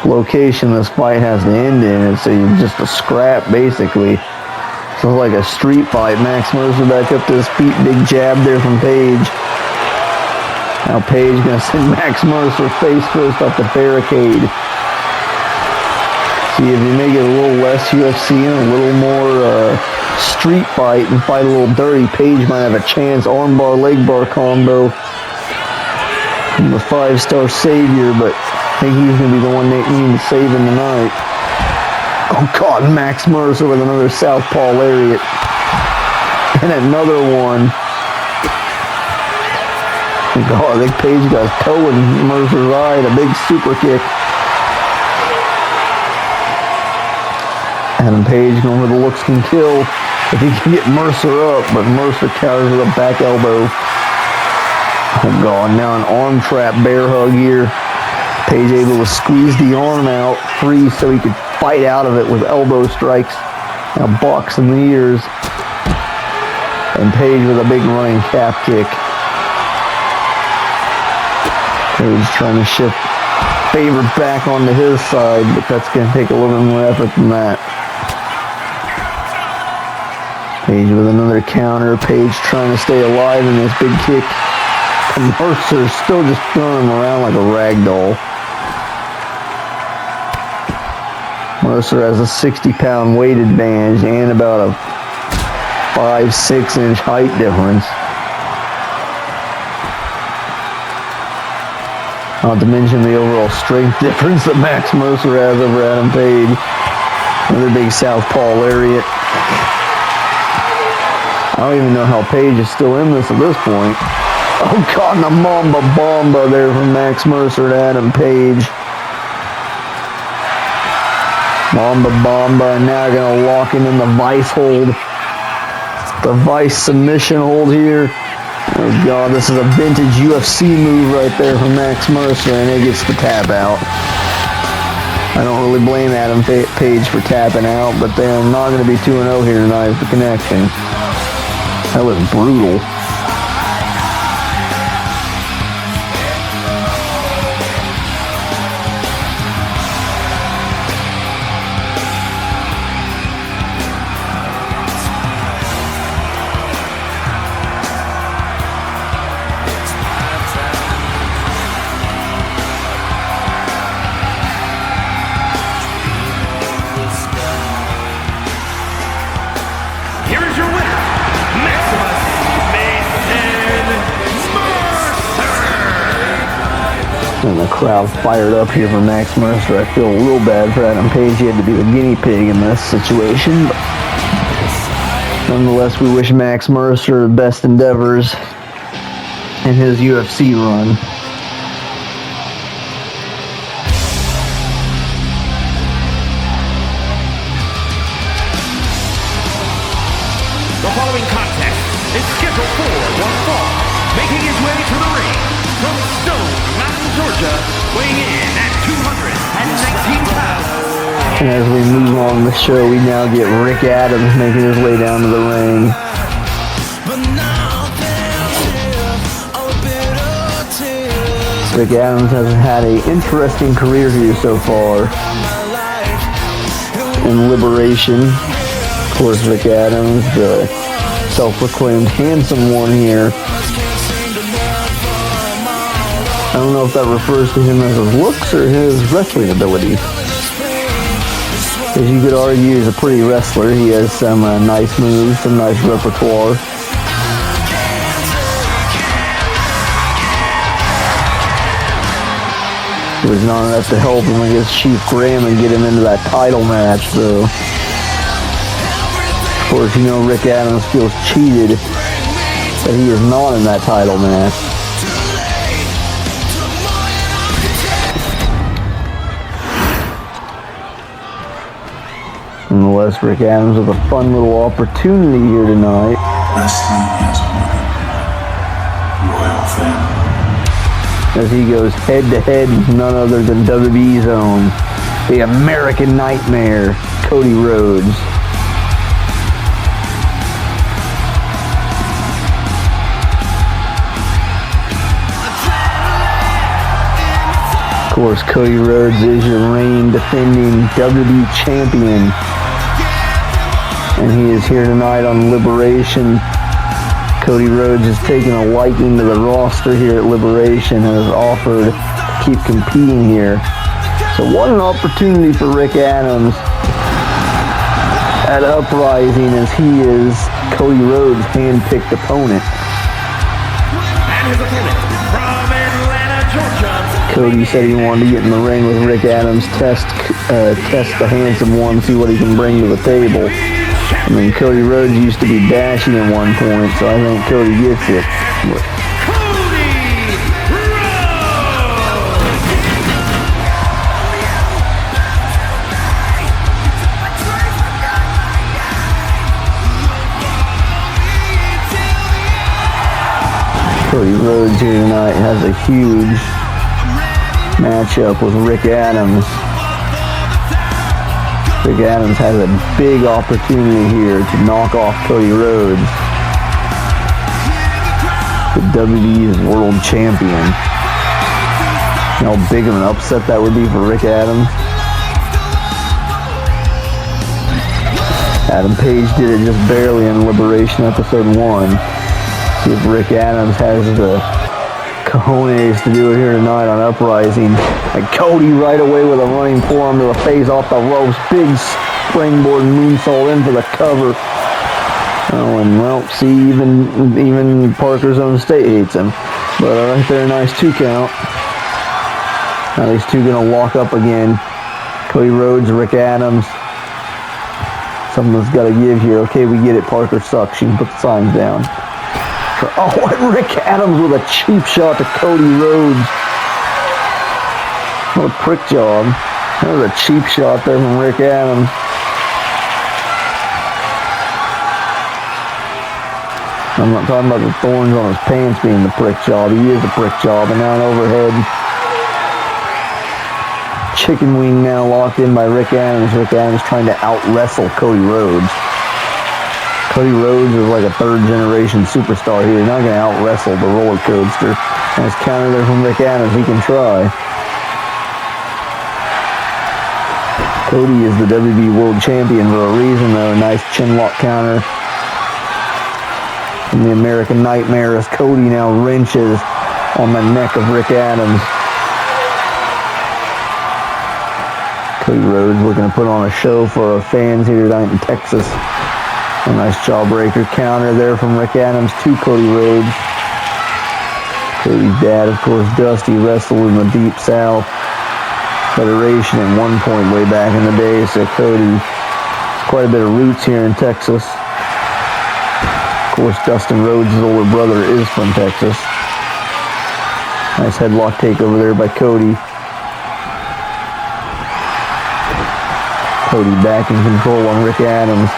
location this fight has to end in. It's just a scrap, basically. So it's like a street fight. Max Mercer back up to his feet. Big jab there from Paige. Now Paige going to send Max Mercer face first off the barricade. See, if you make it a little less UFC and a little more street fight and fight a little dirty, Paige might have a chance. Armbar, leg bar combo from the 5-star savior, but I think he's going to be the one they need to save him tonight. Oh God, Max Mercer with another southpaw lariat. And another one. God, I think Paige got his toe in Mercer's eye and a big super kick. Adam Paige going for the looks can kill if he can get Mercer up, but Mercer counters with a back elbow. Oh God, now an arm trap bear hug here. Paige able to squeeze the arm out free so he could fight out of it with elbow strikes and a box in the ears. And Paige with a big running calf kick. Paige trying to shift favor back onto his side, but that's going to take a little bit more effort than that. Paige with another counter. Paige trying to stay alive in this big kick. And Mercer still just throwing him around like a rag doll. Mercer has a 60-pound weight advantage and about a 5-6 inch height difference. Not to mention the overall strength difference that Max Mercer has over Adam Paige. Another big southpaw lariat. I don't even know how Paige is still in this at this point. Oh God, and a Mamba Bomba there from Max Mercer to Adam Paige. Mamba Bomba, and now going to lock him in the vice hold. The vice submission hold here. Oh God, this is a vintage UFC move right there from Max Mercer, and it gets the tap out. I don't really blame Adam Paige for tapping out, but they're not going to be 2-0 here tonight with the connection. That was brutal. Here is your winner, Max Mercer. And the crowd fired up here for Max Mercer. I feel a little bad for Adam Paige. He had to be the guinea pig in this situation. But nonetheless, we wish Max Mercer the best endeavors in his UFC run. The following contest is scheduled for one fall. Making his way to the ring from Stone Mountain, Georgia, weighing in at 219 pounds. And as we move on the show, we now get Rick Adams making his way down to the ring. Rick Adams has had an interesting career here so far in Liberation. Of course, Rick Adams, the self-proclaimed handsome one here. I don't know if that refers to him as his looks or his wrestling ability. As you could argue, he's a pretty wrestler. He has some nice moves, some nice repertoire. It was not enough to help him against Chief Graham and get him into that title match, though. Of course, you know Rick Adams feels cheated that he is not in that title match. Nonetheless, Rick Adams with a fun little opportunity here tonight. Wrestling has one royal family. As he goes head-to-head with none other than WWE's own, the American Nightmare, Cody Rhodes. Of course, Cody Rhodes is your reigning defending WWE champion. And he is here tonight on Liberation. Cody Rhodes has taken a liking to the roster here at Liberation and has offered to keep competing here. So what an opportunity for Rick Adams at UpRising, as he is Cody Rhodes' hand-picked opponent. And his opponent from Atlanta, Georgia. Cody said he wanted to get in the ring with Rick Adams, test the handsome one, see what he can bring to the table. I mean, Cody Rhodes used to be dashy at one point, so I think Cody gets it. Cody Cody Rhodes here tonight has a huge matchup with Rick Adams. Rick Adams has a big opportunity here to knock off Cody Rhodes, the WWE's world champion. You know how big of an upset that would be for Rick Adams? Adam Paige did it just barely in Liberation episode 1. See if Rick Adams has the cojones to do it here tonight on UpRising. And Cody right away with a running forearm to the face off the ropes. Big springboard moonsault in for the cover. Oh, and well, see, even Parker's own state hates him. But right there, nice 2 count. Now these two gonna lock up again. Cody Rhodes, Rick Adams. Something's gotta give here. Okay, we get it. Parker sucks. She can put the signs down. Oh, and Rick Adams with a cheap shot to Cody Rhodes. What a prick job. That was a cheap shot there from Rick Adams. I'm not talking about the thorns on his pants being the prick job. He is a prick job. And now an overhead chicken wing now locked in by Rick Adams. Rick Adams trying to out-wrestle Cody Rhodes. Cody Rhodes is like a third-generation superstar here. He's not going to out-wrestle the roller coaster. Nice counter there from Rick Adams. He can try. Cody is the WWE World Champion for a reason, though. Nice chin lock counter from the American Nightmare as Cody now wrenches on the neck of Rick Adams. Cody Rhodes looking to put on a show for our fans here tonight in Texas. A nice jawbreaker counter there from Rick Adams to Cody Rhodes. Cody's dad, of course, Dusty, wrestled in the Deep South Federation at one point way back in the day, so Cody, quite a bit of roots here in Texas. Of course, Dustin Rhodes' older brother is from Texas. Nice headlock takeover there by Cody. Cody back in control on Rick Adams.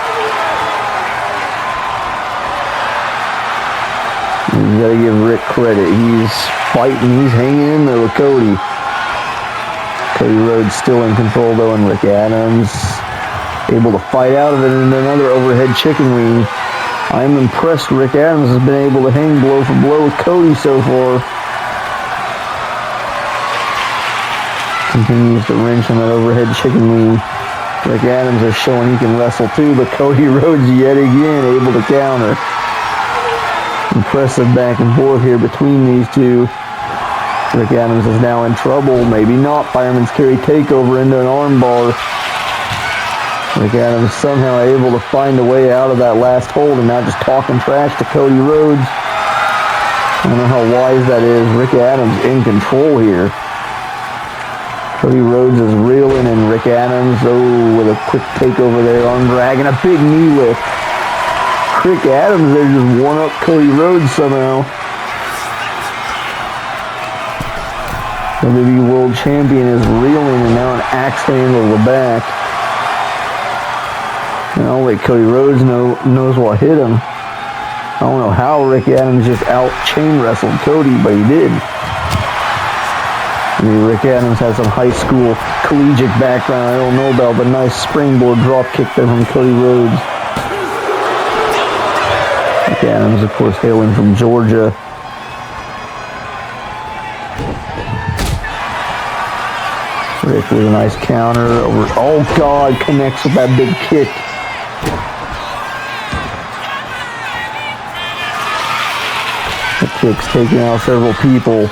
You gotta give Rick credit. He's fighting, he's hanging in there with Cody. Cody Rhodes still in control though, and Rick Adams able to fight out of it in another overhead chicken wing. I'm impressed Rick Adams has been able to hang blow for blow with Cody so far. Continues to wrench on that overhead chicken wing. Rick Adams is showing he can wrestle too, but Cody Rhodes yet again able to counter. Impressive back and forth here between these two. Rick Adams is now in trouble. Maybe not. Fireman's carry takeover into an armbar. Rick Adams somehow able to find a way out of that last hold and now just talking trash to Cody Rhodes. I don't know how wise that is. Rick Adams in control here. Cody Rhodes is reeling and Rick Adams, with a quick takeover there, arm drag and a big knee lift. Rick Adams there just won up Cody Rhodes somehow. WWE World Champion is reeling and now an axe handle to the back. And I'll let Cody Rhodes knows what hit him. I don't know how Rick Adams just out chain wrestled Cody, but he did. I mean, Rick Adams has some high school collegiate background I don't know about, but nice springboard drop kick there from Cody Rhodes. Rick Adams, of course, hailing from Georgia. Rick with a nice counter over. Oh God, connects with that big kick. The kick's taking out several people.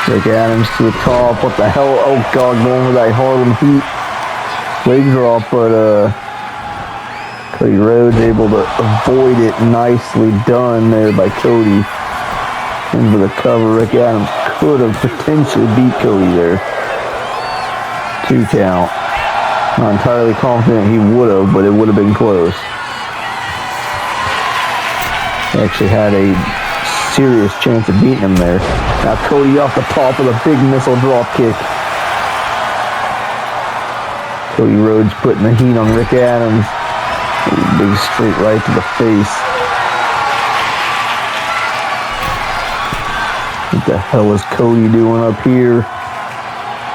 Rick Adams to the top. What the hell? Oh God, going with that Harlem Heat leg drop, but Cody Rhodes able to avoid it. Nicely done there by Cody. Into the cover. Rick Adams could have potentially beat Cody there. 2 count. Not entirely confident he would have, but it would have been close. He actually had a serious chance of beating him there. Now Cody off the top with a big missile drop kick. Cody Rhodes putting the heat on Rick Adams. Big straight right to the face. What the hell is Cody doing up here?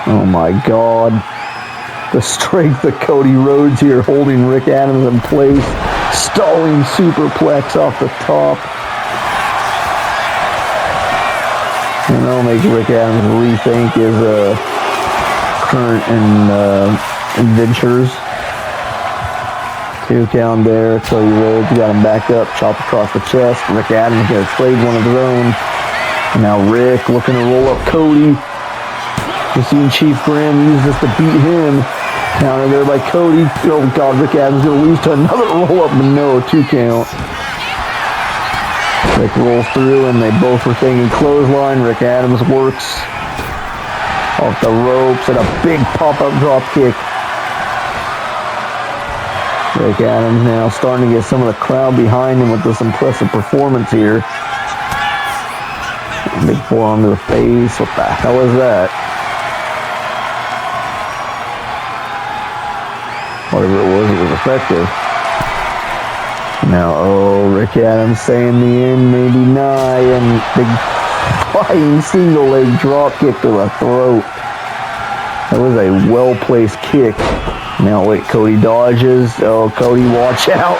Oh my God. The strength of Cody Rhodes here, holding Rick Adams in place. Stalling superplex off the top. And that'll make Rick Adams rethink his current adventures. 2 count there. Cody Rhodes got him back up, chopped across the chest. Rick Adams going to trade one of his own. Now Rick looking to roll up Cody. We're seeing Chief Graham use this to beat him. Counter there by Cody. Oh God, Rick Adams going to lose to another roll up, but no, 2 count. Rick rolls through and they both were thinking clothesline. Rick Adams works off the ropes and a big pop-up drop kick. Rick Adams now starting to get some of the crowd behind him with this impressive performance here. Big forearm to the face. What the hell is that? Whatever it was effective. Now, Rick Adams saying the end may be nigh, and big flying single leg drop kick to the throat. That was a well-placed kick. Now, wait, Cody dodges. Oh, Cody, watch out.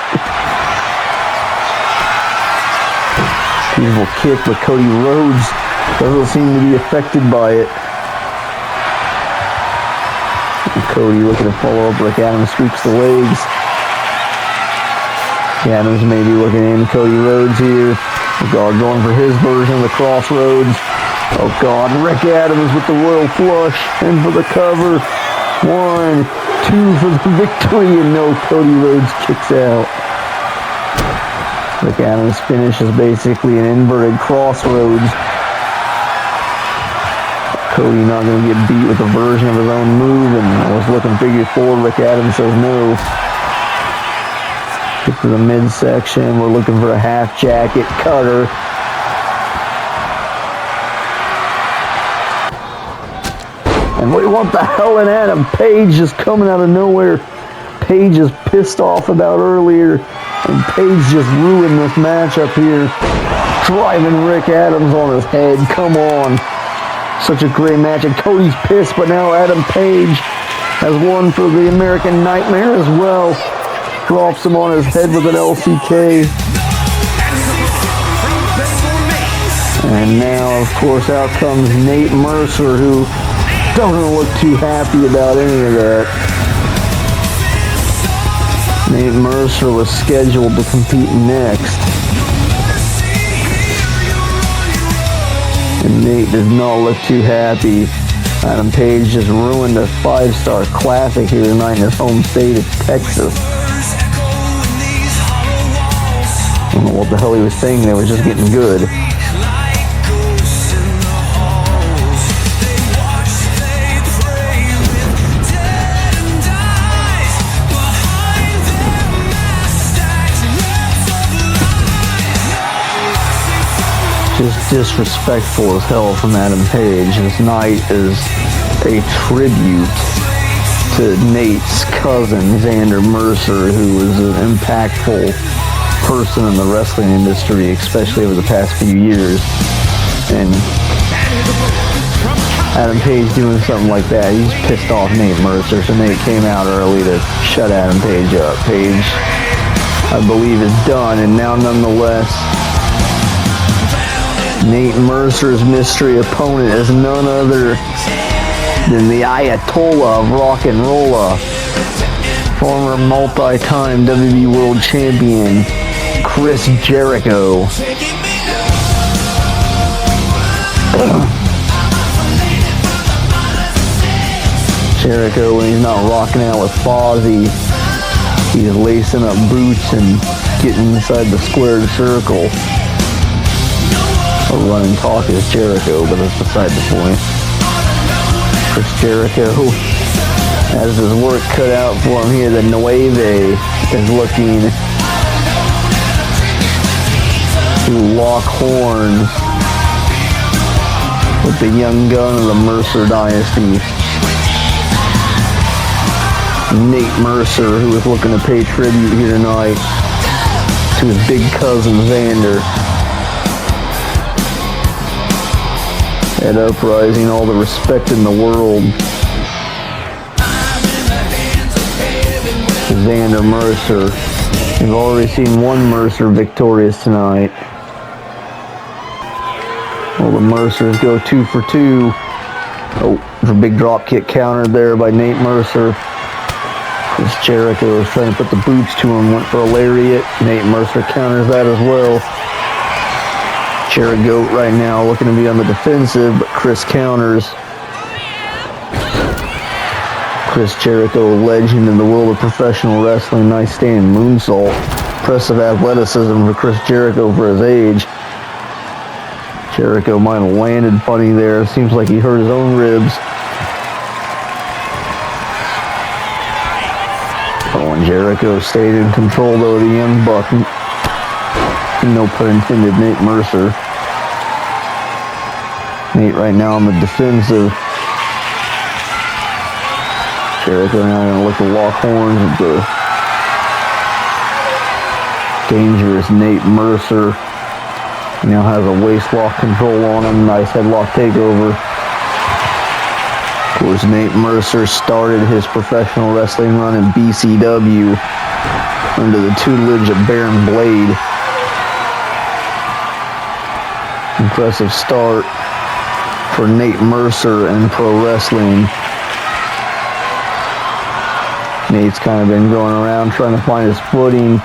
Beautiful kick, but Cody Rhodes doesn't seem to be affected by it. And Cody looking to follow up. Rick Adams sweeps the legs. Adams may be looking in. Cody Rhodes here. God going for his version of the crossroads. Oh God, Rick Adams with the royal flush and for the cover. 1, 2 for the victory, and no, Cody Rhodes kicks out. Rick Adams' finish is basically an inverted crossroads. Cody not going to get beat with a version of his own move, and was looking figure 4. Rick Adams says no. Get to the midsection. We're looking for a half jacket cutter. And wait, what the hell? And Adam Paige just coming out of nowhere. Paige is pissed off about earlier. And Paige just ruined this matchup here. Driving Rick Adams on his head. Come on. Such a great match. And Cody's pissed, but now Adam Paige has won for the American Nightmare as well. Drops him on his head with an LCK. And now, of course, out comes Nate Mercer, who doesn't look too happy about any of that. Nate Mercer was scheduled to compete next. And Nate does not look too happy. Adam Paige just ruined a 5-star classic here tonight in his home state of Texas. I don't know what the hell he was saying. They were just getting good. Just disrespectful as hell from Adam Paige. This night is a tribute to Nate's cousin, Xander Mercer, who was an impactful person in the wrestling industry, especially over the past few years. And Adam Paige doing something like that, he's pissed off Nate Mercer, so Nate came out early to shut Adam Paige up. Paige, I believe, is done, and now nonetheless, Nate Mercer's mystery opponent is none other than the Ayatollah of Rock and Rolla, former multi-time WWE World Champion, Chris Jericho. Jericho, when he's not rocking out with Fozzy, he's lacing up boots and getting inside the squared circle. A running talk is Jericho, but that's beside the point. Chris Jericho has his work cut out for him here. The Nueve is looking to lock horns with the young gun of the Mercer dynasty, Nate Mercer, who is looking to pay tribute here tonight to his big cousin Xander. At UpRising, all the respect in the world. Xander Mercer. We've already seen one Mercer victorious tonight. Well, the Mercers go 2 for 2. Oh, there's a big drop kick countered there by Nate Mercer. Chris Jericho was trying to put the boots to him, went for a lariat. Nate Mercer counters that as well. Jericho right now looking to be on the defensive, but Chris counters. Chris Jericho, a legend in the world of professional wrestling. Nice standing moonsault. Impressive athleticism for Chris Jericho for his age. Jericho might have landed funny there. Seems like he hurt his own ribs. Oh, and Jericho stayed in control though of the young buck. No pun intended, Nate Mercer. Nate right now on the defensive. Jericho now going to look to lock horns with the dangerous Nate Mercer. He now has a waist lock control on him. Nice headlock takeover. Of course, Nate Mercer started his professional wrestling run in BCW under the tutelage of Baron Blade. Impressive start for Nate Mercer in pro wrestling. Nate's kind of been going around trying to find his footing.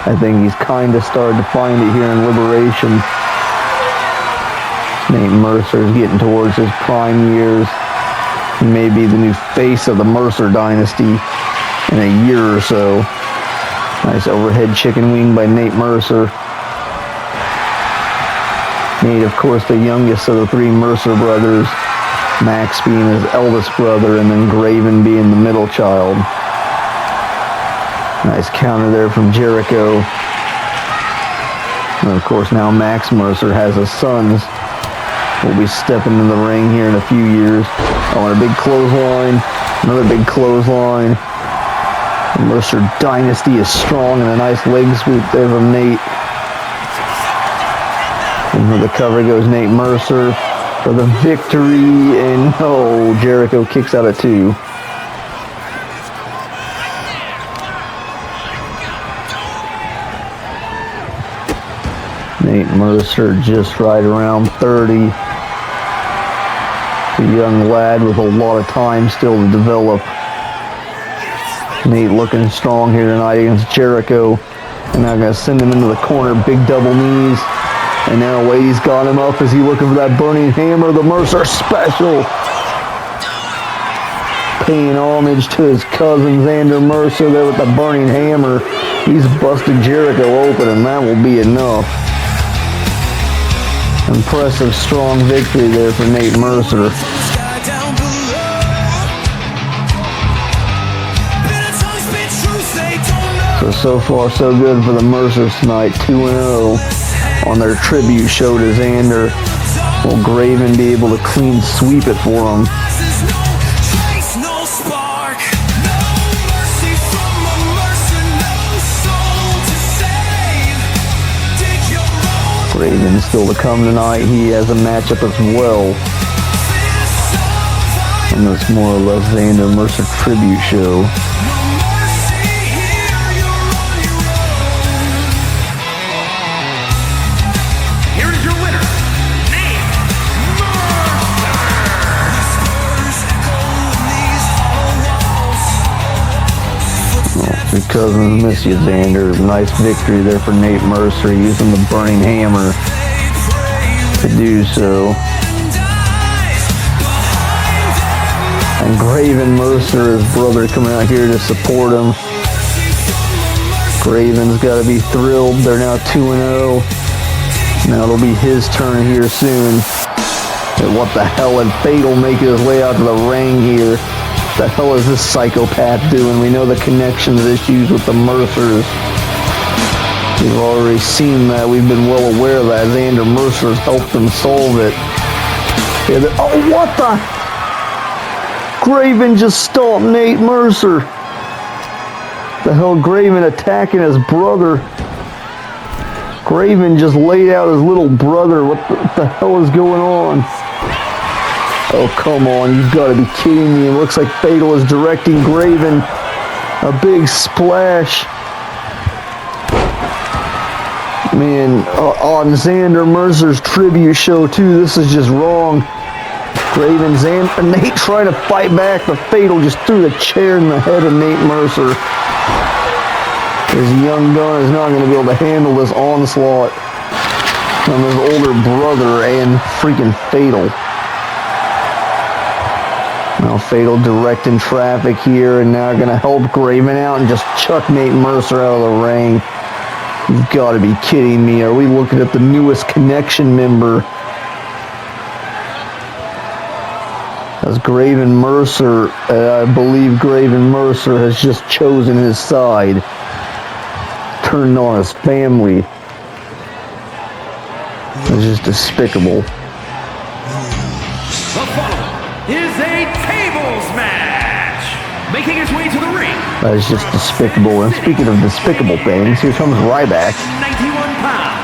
I think he's kind of started to find it here in Liberation. Nate Mercer's getting towards his prime years. He may be the new face of the Mercer dynasty in a year or so. Nice overhead chicken wing by Nate Mercer. Nate, of course, the youngest of the three Mercer brothers. Max being his eldest brother, and then Graven being the middle child. Nice counter there from Jericho. And of course, now Max Mercer has his sons. Will be stepping in the ring here in a few years. Oh, and a big clothesline. Another big clothesline. The Mercer dynasty is strong, and a nice leg sweep there from Nate. And for the cover goes Nate Mercer for the victory. And oh, Jericho kicks out at 2. Nate Mercer just right around 30. A young lad with a lot of time still to develop. Nate looking strong here tonight against Jericho. And now going to send him into the corner. Big double knees. And now Wade's got him up as he looking for that burning hammer. The Mercer special. Paying homage to his cousin Xander Mercer there with the burning hammer. He's busted Jericho open, and that will be enough. Impressive, strong victory there for Nate Mercer. So far, so good for the Mercers tonight. 2-0 on their tribute show to Xander. Will Graven be able to clean sweep it for him? Graven still to come tonight. He has a matchup as well. And this more or less Xander Mercer tribute show. Here is your winner, Nate Mercer. Your cousins miss you, Xander. Nice victory there for Nate Mercer, using the burning hammer to do so. And Graven Mercer, his brother, coming out here to support him. Graven's got to be thrilled. They're now 2-0. Now it'll be his turn here soon. And what the hell? And Fatal making his way out to the ring here. What the hell is this psychopath doing? We know the connections issues with the Mercers. We've already seen that. We've been well aware of that. Xander Mercer's helped them solve it. Yeah, oh, what the? Graven just stomped Nate Mercer. The hell, Graven attacking his brother. Graven just laid out his little brother. What the hell is going on? Oh, come on. You've got to be kidding me. It looks like Fatal is directing Graven. A big splash. Man, on Xander Mercer's tribute show, too. This is just wrong. Graven, Xander, Nate trying to fight back, but Fatal just threw the chair in the head of Nate Mercer. His young gun is not going to be able to handle this onslaught from his older brother and freaking Fatal. Now Fatal directing traffic here, and now going to help Graven out and just chuck Nate Mercer out of the ring. You've got to be kidding me. Are we looking at the newest Connection member? As Graven Mercer, I believe Graven Mercer has just chosen his side. Turned on his family. It's just despicable. The following is a tables match. Making his way to the ring. That is just despicable. And speaking of despicable things, here comes Ryback. 91 pounds.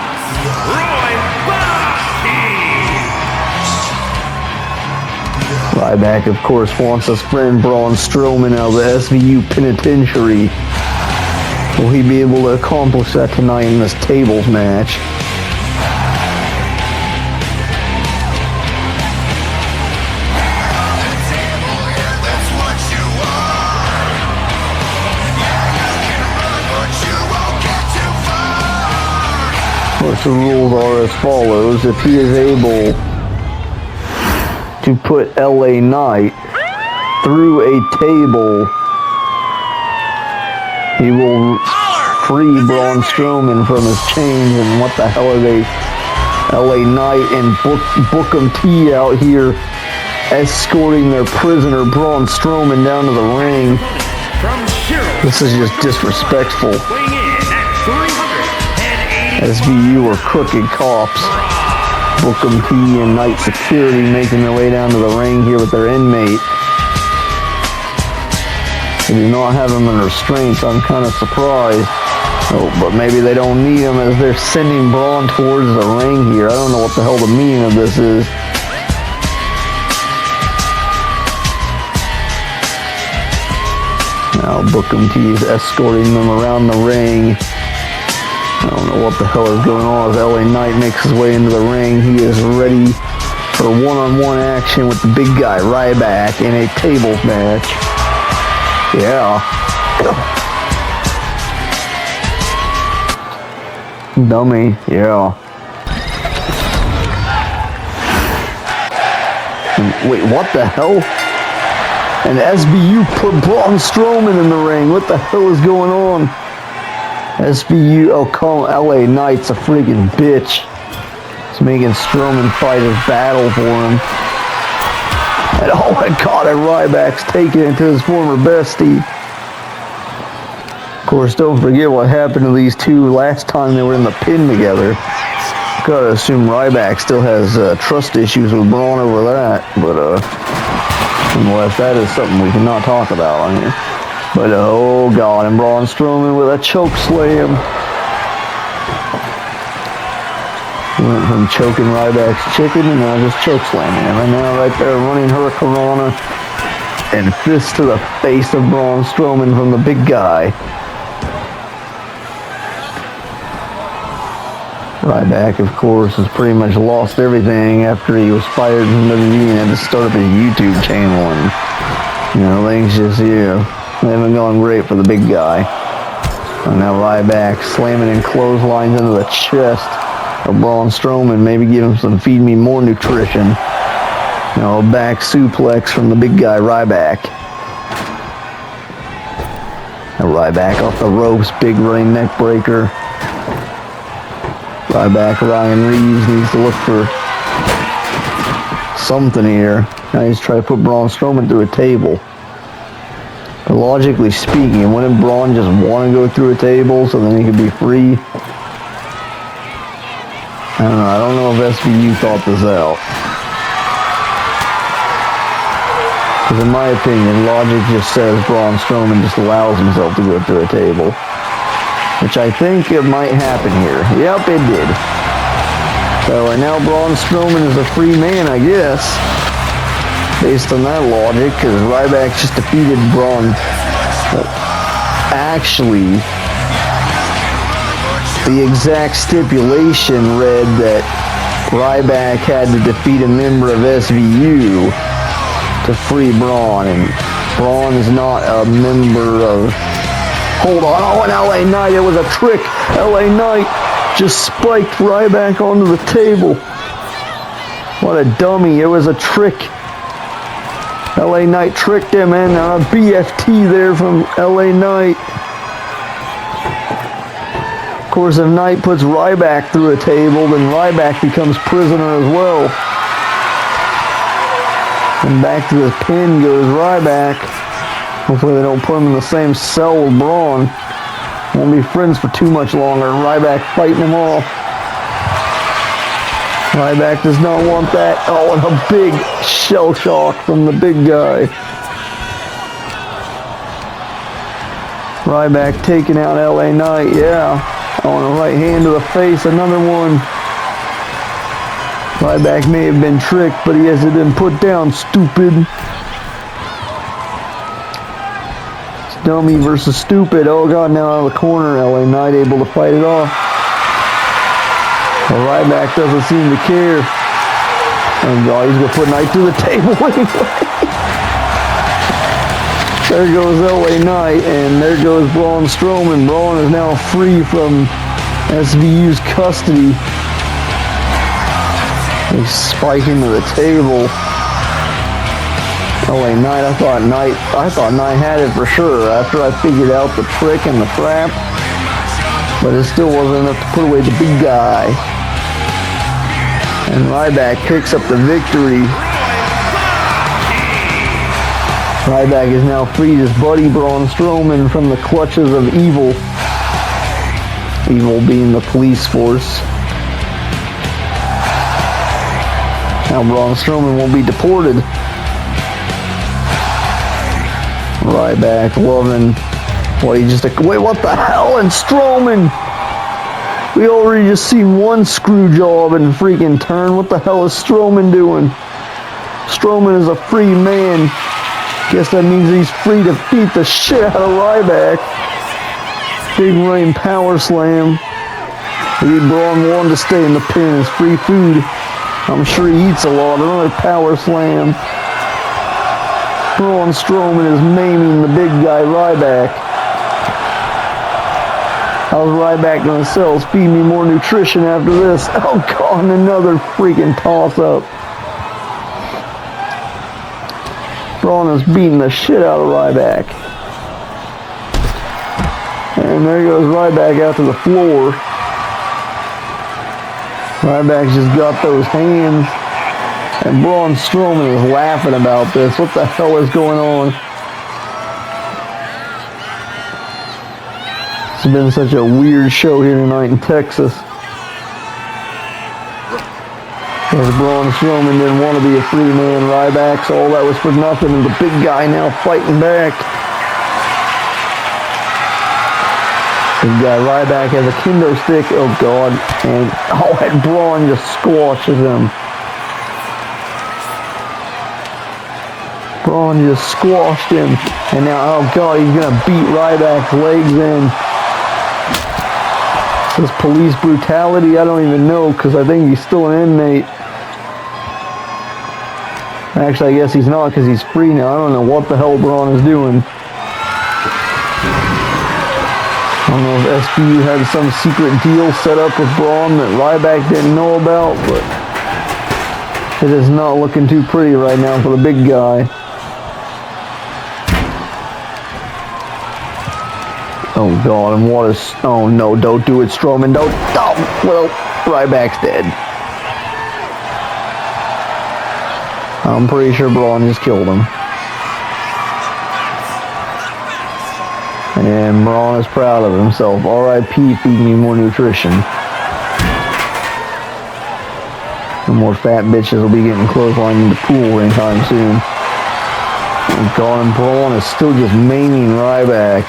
Ryback, of course, wants his friend Braun Strowman out of the SVU penitentiary. Will he be able to accomplish that tonight in this tables match? Of course, the rules are as follows. If he is able to put LA Knight through a table, he will free Braun Strowman from his chains. And what the hell are they? LA Knight and Bookham T out here escorting their prisoner Braun Strowman down to the ring. This is just disrespectful. SVU are crooked cops. Bookham T and Knight Security making their way down to the ring here with their inmate. They do not have him in restraints. I'm kind of surprised. Oh, but maybe they don't need him as they're sending Braun towards the ring here. I don't know what the hell the meaning of this is. Now Bookham T is escorting them around the ring. I don't know what the hell is going on as LA Knight makes his way into the ring. He is ready for one-on-one action with the big guy, Ryback, in a tables match. Yeah. Dummy, yeah. Wait, what the hell? And SBU put Braun Strowman in the ring. What the hell is going on? SBU, oh, call LA Knight's a freaking bitch. He's making Strowman fight his battle for him. And oh my god, and Ryback's taking it to his former bestie. Of course, don't forget what happened to these two last time they were in the pin together. Gotta assume Ryback still has trust issues with Braun over that. But, unless that is something we cannot talk about on here. But, oh god, and Braun Strowman with a choke slam. Went from choking Ryback's chicken and now just choke slamming him. And now right there running Hurricanrana and fist to the face of Braun Strowman from the big guy. Ryback, of course, has pretty much lost everything after he was fired from WWE and had to start up his YouTube channel. And, you know, things just, they haven't gone great for the big guy. And now Ryback slamming in clotheslines into the chest of Braun Strowman, maybe give him some feed me more nutrition. You know, a back suplex from the big guy, Ryback. Now Ryback off the ropes, big running neck breaker. Ryback, Ryan Reeves needs to look for something here. Now he's trying to put Braun Strowman through a table. But logically speaking, wouldn't Braun just want to go through a table so then he could be free? I don't know if SVU thought this out. Because in my opinion, logic just says Braun Strowman just allows himself to go through a table. Which I think it might happen here. Yep, it did. So, and now Braun Strowman is a free man, I guess. based on that logic, because Ryback just defeated Braun. Well, actually, the exact stipulation read that Ryback had to defeat a member of SVU to free Braun, and Braun is not a member of... Hold on, oh, and LA Knight, it was a trick. LA Knight just spiked Ryback onto the table. What a dummy, it was a trick. LA Knight tricked him, and a BFT there from LA Knight. Of course, if Knight puts Ryback through a table, then Ryback becomes prisoner as well. And back to the pin goes Ryback. Hopefully they don't put him in the same cell with Braun. Won't be friends for too much longer. Ryback fighting him off. Ryback does not want that. Oh, and a big shell shock from the big guy. Ryback taking out LA Knight, yeah. On a right hand to the face, another one. Ryback may have been tricked, but he hasn't been put down, stupid. Dummy versus stupid. Oh god, now out of the corner, LA Knight able to fight it off. Well, Ryback doesn't seem to care. And oh, he's going to put Knight through the table anyway. There goes LA Knight, and there goes Braun Strowman. Braun is now free from SVU's custody. They spike him to the table. LA Knight, I thought Knight had it for sure after I figured out the trick and the trap, but it still wasn't enough to put away the big guy. And Ryback picks up the victory. Ryback is now freed his buddy Braun Strowman from the clutches of evil. Evil being the police force. Now Braun Strowman won't be deported. Ryback loving what he just... Wait, what the hell? And Strowman! We already just seen one screw job and freaking turn. What the hell is Strowman doing? Strowman is a free man. Guess that means he's free to beat the shit out of Ryback. Big rain power slam. Maybe Braun wanted to stay in the pin. It's free food. I'm sure he eats a lot. Another power slam. Braun Strowman is maiming the big guy Ryback. How's Ryback gonna sell? Feed me more nutrition after this. Oh god, another freaking toss-up. Braun is beating the shit out of Ryback. And there goes Ryback out to the floor. Ryback's just got those hands. And Braun Strowman is laughing about this. What the hell is going on? It's been such a weird show here tonight in Texas. As Braun Strowman didn't want to be a free man, Ryback's all that was for nothing, and the big guy now fighting back. Big guy Ryback has a kendo stick, oh god, and Braun just squashes him. Braun just squashed him, and now, oh god, he's gonna beat Ryback's legs in. This police brutality, I don't even know, because I think he's still an inmate. Actually, I guess he's not, because he's free now. I don't know what the hell Braun is doing. I don't know if SVU had some secret deal set up with Braun that Ryback didn't know about, but it is not looking too pretty right now for the big guy. Oh god, and what is... Oh no, don't do it, Strowman, don't... Oh, well, Ryback's dead. I'm pretty sure Braun just killed him. And Braun is proud of himself. R.I.P. Feed me more nutrition. The more fat bitches will be getting clotheslined in the pool anytime soon. Oh god, and Braun is still just maiming Ryback.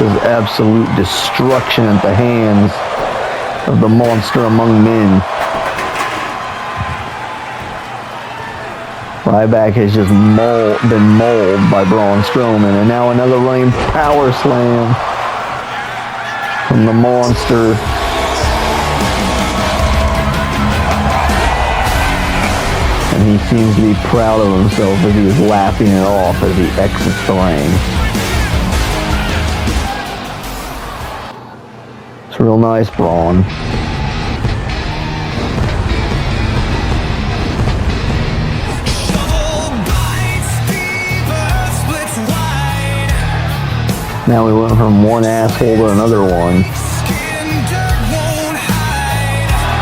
This is absolute destruction at the hands of the monster among men. Ryback has just been mauled by Braun Strowman, and now another running power slam from the monster. And he seems to be proud of himself as he's laughing it off as he exits the ring. It's real nice, Braun. Now we went from one asshole to another one.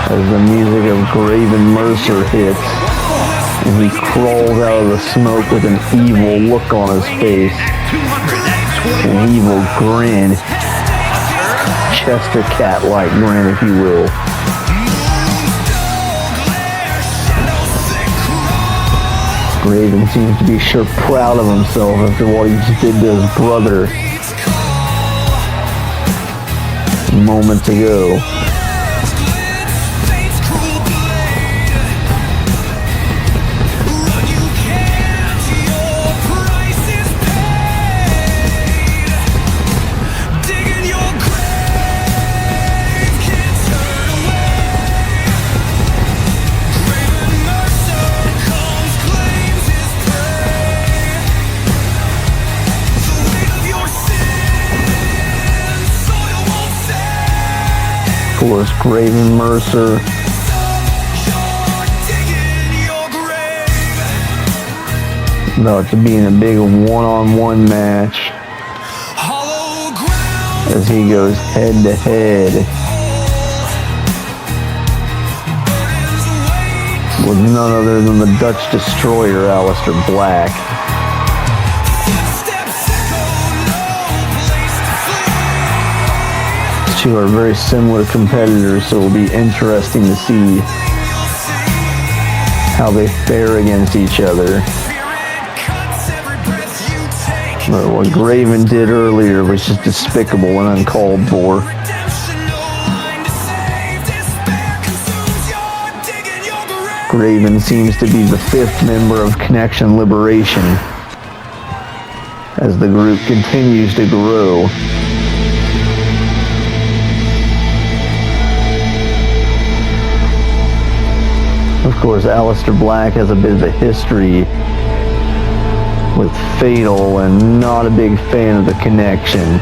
As the music of Graven Mercer hits, and he crawls out of the smoke with an evil look on his face. An evil grin. Chester cat-like grin, if you will. Graven seems to be sure proud of himself after what he just did to his brother moments ago. Of course, Graven Mercer about to be in a big one-on-one match as he goes head-to-head with none other than the Dutch Destroyer, Aleister Black. Two are very similar competitors, so it'll be interesting to see how they fare against each other. But what Graven did earlier was just despicable and uncalled for. Graven seems to be the fifth member of Connection Liberation as the group continues to grow. Of course, Aleister Black has a bit of a history with Fatal and not a big fan of the Connection.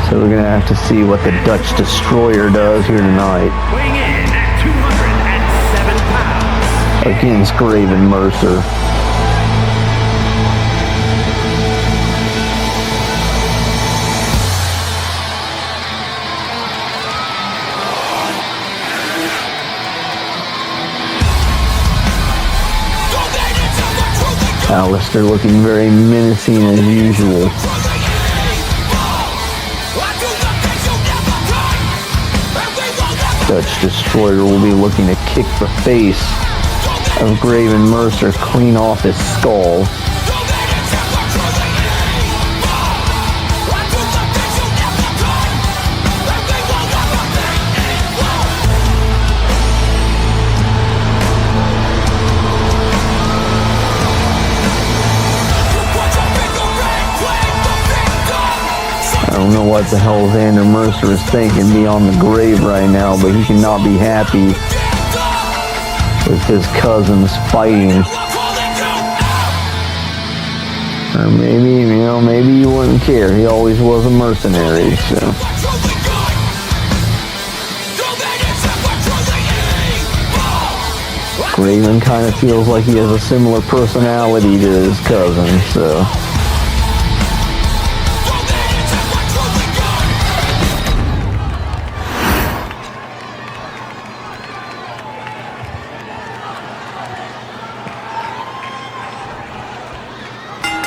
So we're going to have to see what the Dutch Destroyer does here tonight. Weighing in at 207 pounds. Against Graven Mercer. Aleister looking very menacing as usual. Dutch Destroyer will be looking to kick the face of Graven Mercer clean off his skull. I don't know what the hell Xander Mercer is thinking beyond the grave right now, but he cannot be happy with his cousins fighting. Or maybe, maybe he wouldn't care. He always was a mercenary, so. Graven kind of feels like he has a similar personality to his cousin, so.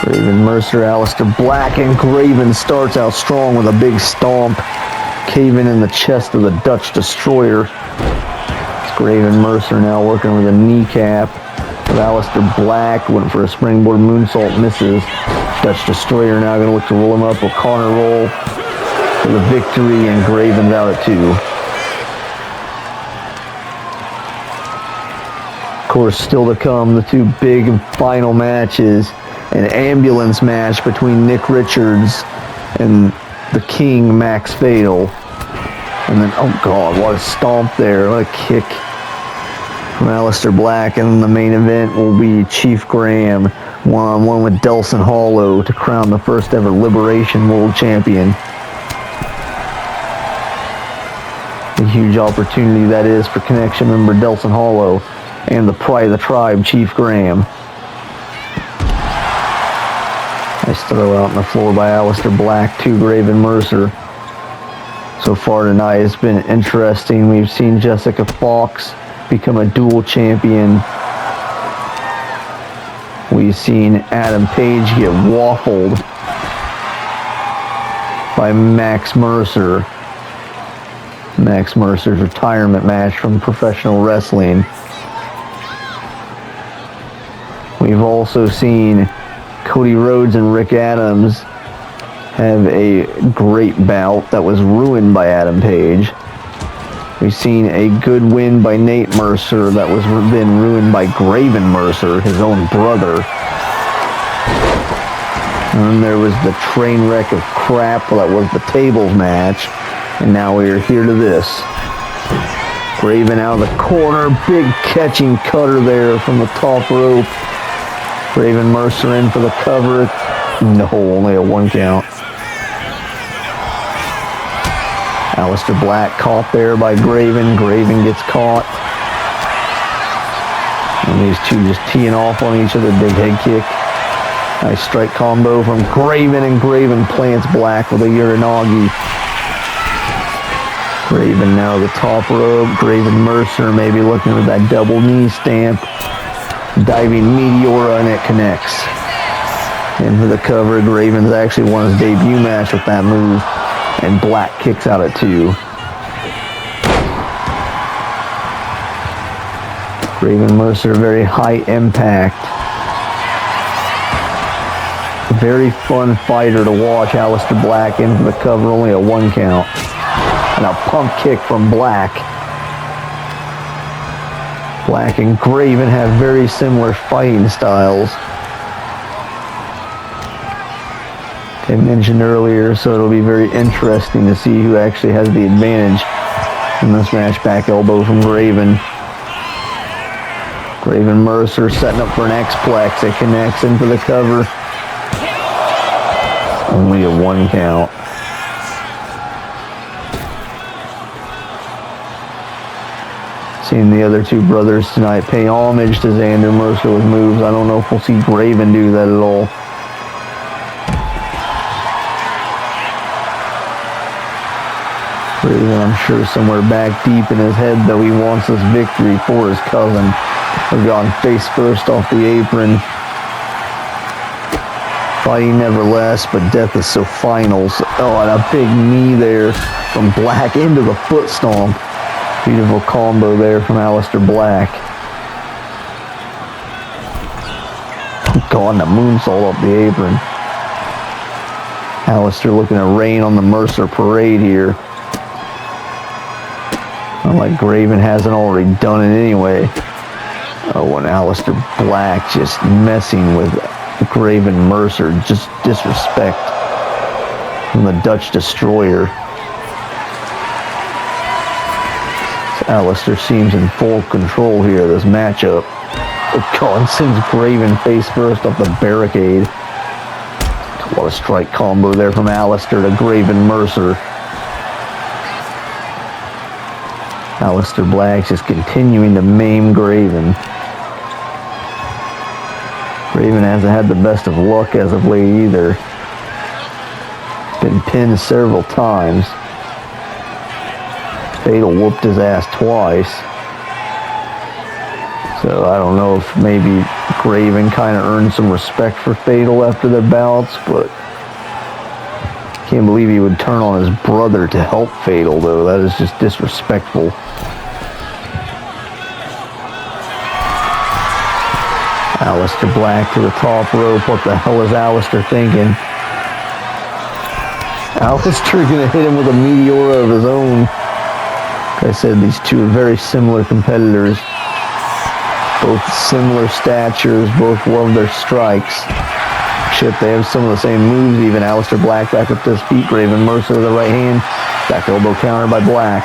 Graven Mercer, Aleister Black, and Graven starts out strong with a big stomp, caving in the chest of the Dutch Destroyer. It's Graven Mercer now working with a kneecap. With Aleister Black, went for a springboard moonsault, misses. Dutch Destroyer now going to look to roll him up with corner roll for the victory, and Graven's out at 2. course, still to come, the two big final matches. An ambulance match between Nick Richards and the King, Max Fatal. And then, oh God, what a stomp there. What a kick from Aleister Black. And then the main event will be Chief Graham one-on-one with Delson Hollow to crown the first ever Liberation World Champion. A huge opportunity that is for Connection member Delson Hollow and the pride of the tribe, Chief Graham. Nice throw out on the floor by Aleister Black to Graven Mercer. So far tonight it's been interesting. We've seen Jessica Fox become a dual champion. We've seen Adam Paige get waffled by Max Mercer. Max Mercer's retirement match from professional wrestling. We've also seen Cody Rhodes and Rick Adams have a great bout that was ruined by Adam Paige. We've seen a good win by Nate Mercer that was then ruined by Graven Mercer, his own brother. And then there was the train wreck of crap that was the tables match. And now we are here to this. Graven out of the corner, big catching cutter there from the top rope. Graven Mercer in for the cover. No, only a 1 count. Aleister Black caught there by Graven. Graven gets caught. And these two just teeing off on each other. Big head kick. Nice strike combo from Graven, and Graven plants Black with a Uranagi. Graven now the top rope. Graven Mercer maybe looking at that double knee stamp. Diving Meteora, and it connects. In for the cover. Graven's actually won his debut match with that move. And Black kicks out at 2. Graven Mercer, very high impact. Very fun fighter to watch. Aleister Black in for the cover, only a 1 count. And a pump kick from Black. Black and Graven have very similar fighting styles. I mentioned earlier, so it'll be very interesting to see who actually has the advantage in this match. Back elbow from Graven. Graven Mercer setting up for an X-Plex. It connects in for the cover. Only a 1 count. Seeing the other two brothers tonight pay homage to Xander Mercer with moves. I don't know if we'll see Graven do that at all. Graven, I'm sure somewhere back deep in his head, though, he wants this victory for his cousin. We've gone face first off the apron. Fighting never lasts, but death is so final. Oh, and a big knee there from Black into the foot stomp. Beautiful combo there from Aleister Black. Gone the moonsault up the apron. Aleister looking to rain on the Mercer parade here. Not like Graven hasn't already done it anyway. Oh, and Aleister Black just messing with Graven Mercer. Just disrespect from the Dutch Destroyer. Aleister seems in full control here of this matchup. Oh God, sends Graven face first off the barricade. What a strike combo there from Aleister to Graven Mercer. Aleister Black just continuing to maim Graven. Graven hasn't had the best of luck as of late either. Been pinned several times. Fatal whooped his ass twice. So I don't know if maybe Graven kind of earned some respect for Fatal after their bouts, but can't believe he would turn on his brother to help Fatal, though. That is just disrespectful. Aleister Black to the top rope. What the hell is Aleister thinking? Aleister gonna hit him with a Meteora of his own. Like I said, these two are very similar competitors. Both similar statures, both love their strikes. Shit, they have some of the same moves even. Aleister Black back up to his feet. Graven Mercer with the right hand. Back elbow counter by Black.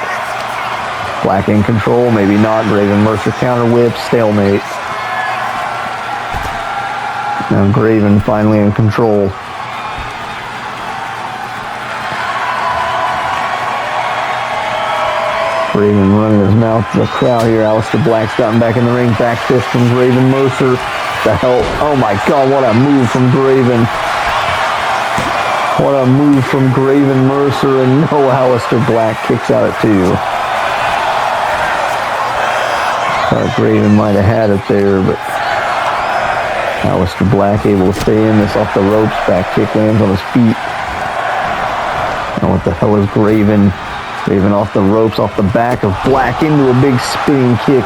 Black in control, maybe not. Graven Mercer counter whip, stalemate. Now Graven finally in control. Graven running his mouth to the crowd here. Aleister Black's gotten back in the ring. Back fist from Graven Mercer. The hell? Oh my God, what a move from Graven. What a move from Graven Mercer, and no, Aleister Black kicks out at 2. Thought Graven might have had it there, but Aleister Black able to stay in this off the ropes. Back kick lands on his feet. Now what the hell is Graven? Graven off the ropes, off the back of Black into a big spinning kick.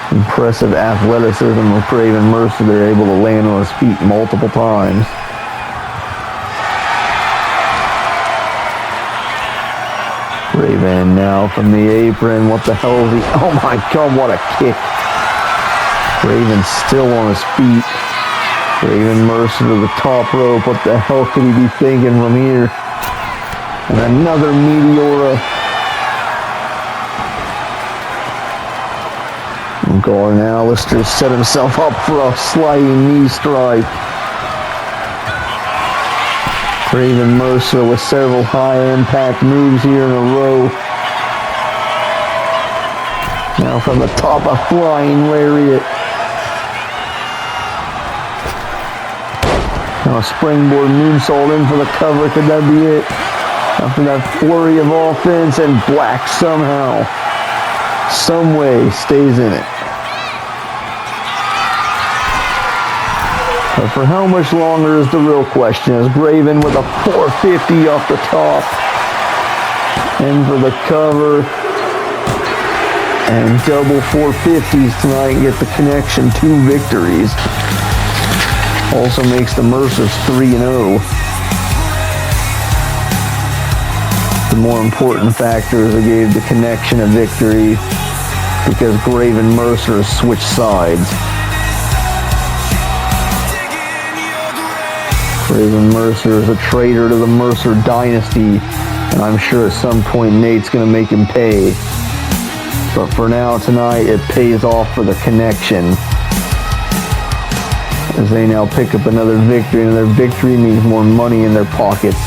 Impressive athleticism of Graven Mercer. They're able to land on his feet multiple times. Graven now from the apron. What the hell is he? Oh my God, what a kick. Graven still on his feet. Graven Mercer to the top rope. What the hell could he be thinking from here? And another Meteora. Gordon Aleister set himself up for a sliding knee strike. Graven Mercer with several high-impact moves here in a row. Now from the top, a flying lariat. Now a springboard moonsault in for the cover. Could that be it? After that flurry of offense, and Black somehow, some way, stays in it. But for how much longer is the real question, as Graven with a 450 off the top. In for the cover. And double 450s tonight, get the connection, 2 victories. Also makes the Mercers 3-0. The more important factor is it gave the connection a victory because Graven Mercer switched sides. Graven Mercer is a traitor to the Mercer dynasty, and I'm sure at some point Nate's going to make him pay. But for now, tonight, it pays off for the connection. As they now pick up another victory, and their victory means more money in their pockets.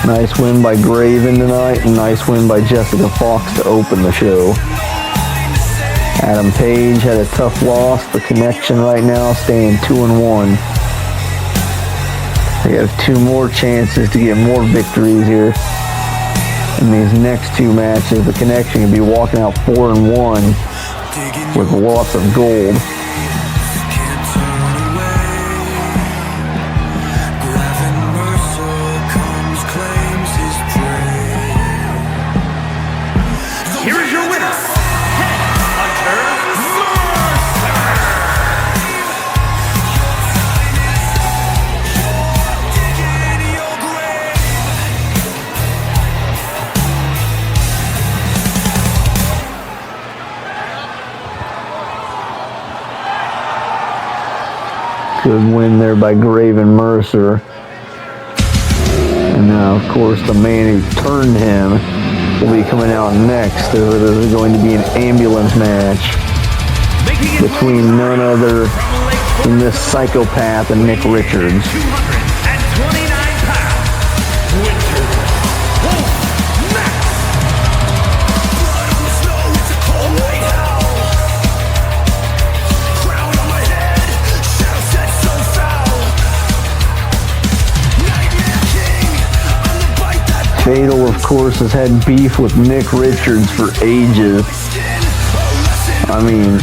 Nice win by Graven tonight, and nice win by Jessica Fox to open the show. Adam Paige had a tough loss. The connection right now staying 2-1. They have 2 more chances to get more victories here. In these next 2 matches, the connection can be walking out 4-1 with lots of gold. Here is your winner, Hunter Good win there by Graven Mercer. And now, of course, the man who turned him will be coming out next. There is going to be an ambulance match between none other than this psychopath and Nick Richards. 229 pounds, Winter Wolf Max. Fatal, of course, has had beef with Nick Richards for ages. I mean,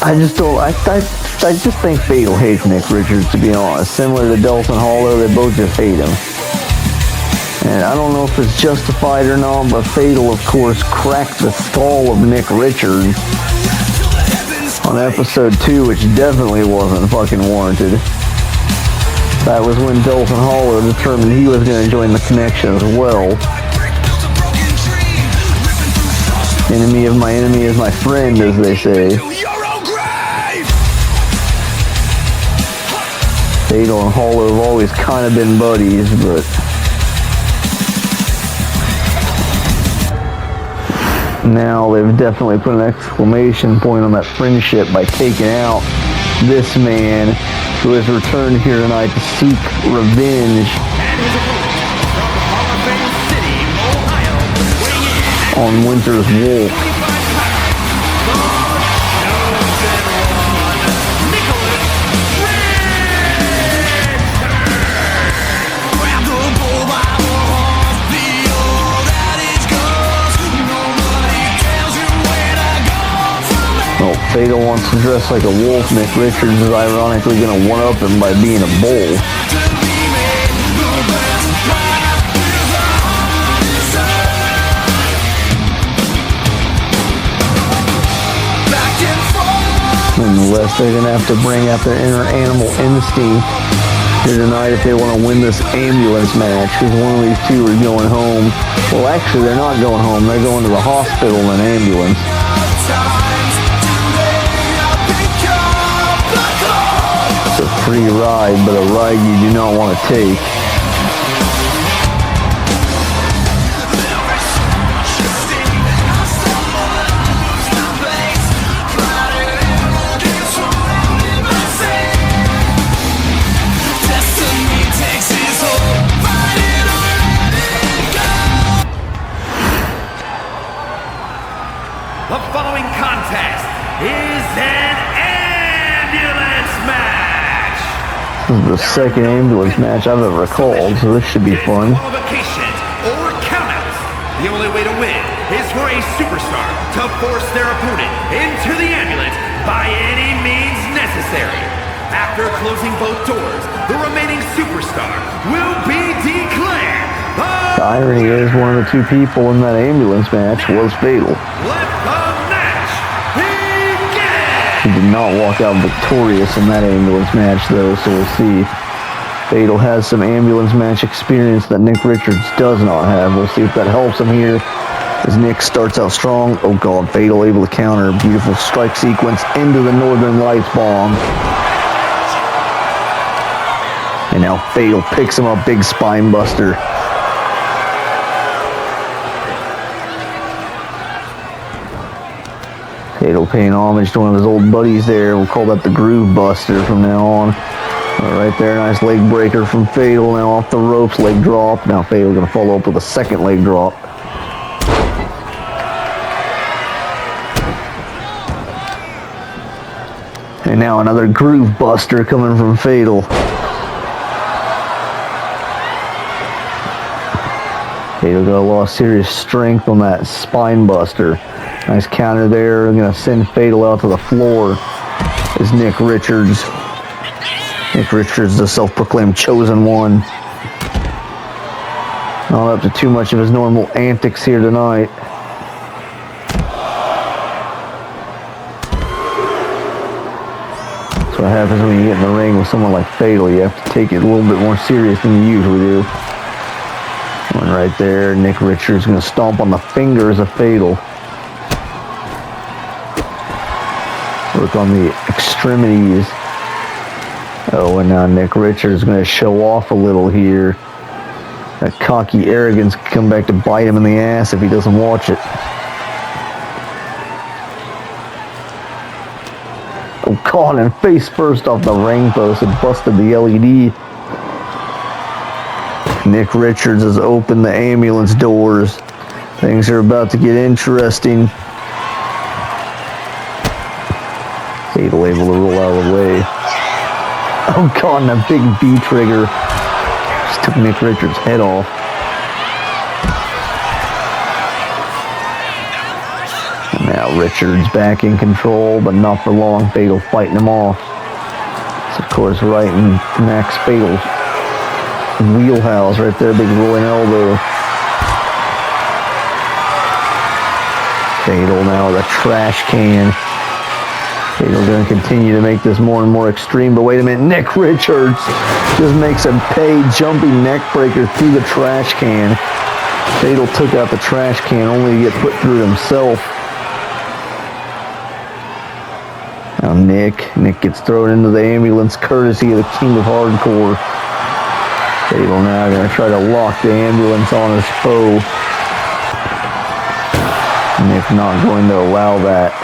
I just think Fatal hates Nick Richards, to be honest. Similar to Delson Hollow, they both just hate him. And I don't know if it's justified or not, but Fatal, of course, cracked the skull of Nick Richards on episode 2, which definitely wasn't fucking warranted. That was when Dolphin Hollow determined he was going to join the connection as well. Enemy of my enemy is my friend, as they say. Fatal and Hollow have always kind of been buddies, but now they've definitely put an exclamation point on that friendship by taking out this man who has returned here tonight to seek revenge on Winter's Wolf. Well, Fatal wants to dress like a wolf. Nick Richards is ironically going to one-up him by being a bull. Nonetheless, they're going to have to bring out their inner animal instinct here tonight if they want to win this ambulance match, because one of these two are going home. Well, actually, they're not going home. They're going to the hospital in an ambulance. It's a free ride, but a ride you do not want to take. The following contest is an ambulance match. This is the second ambulance match I've ever called, so this should be fun. Disqualifications or countouts. The only way to win is for a superstar to force their opponent into the ambulance by any means necessary. After closing both doors, the remaining superstar will be declared. The irony is one of the two people in that ambulance match was Fatal. Let the match begin! He did not walk out victorious in that ambulance match, though, so we'll see. Fatal has some ambulance match experience that Nick Richards does not have. We'll see if that helps him here as Nick starts out strong. Oh God, Fatal able to counter. Beautiful strike sequence into the Northern Lights bomb. And now Fatal picks him up, big spine buster. Fatal paying homage to one of his old buddies there. We'll call that the Groove Buster from now on. Right there, nice leg breaker from Fatal. Now off the ropes, leg drop. Now Fatal going to follow up with a second leg drop. And now another Groove Buster coming from Fatal. Fatal got a lot of serious strength on that spine buster. Nice counter there. Going to send Fatal out to the floor is Nick Richards. Nick Richards, the self-proclaimed chosen one. Not up to too much of his normal antics here tonight. That's what happens when you get in the ring with someone like Fatal. You have to take it a little bit more serious than you usually do. One right there. Nick Richards going to stomp on the fingers of Fatal. Work on the extremities. Oh, and now Nick Richards is going to show off a little here. That cocky arrogance can come back to bite him in the ass if he doesn't watch it. Oh, God, and face first off the ring post and busted the LED. Nick Richards has opened the ambulance doors. Things are about to get interesting. Fatal able to roll out of the way. Oh God, and a big B trigger just took Nick Richards' head off. And now Richards back in control, but not for long. Fatal fighting him off. It's of course right in Max Fatal's wheelhouse right there, big rolling elbow. Fatal now with a trash can. Fatal going to continue to make this more and more extreme, but wait a minute, Nick Richards just makes a jumping neck breaker through the trash can. Fatal took out the trash can only to get put through himself. Now Nick gets thrown into the ambulance courtesy of the King of Hardcore. Fatal now going to try to lock the ambulance on his foe. Nick not going to allow that.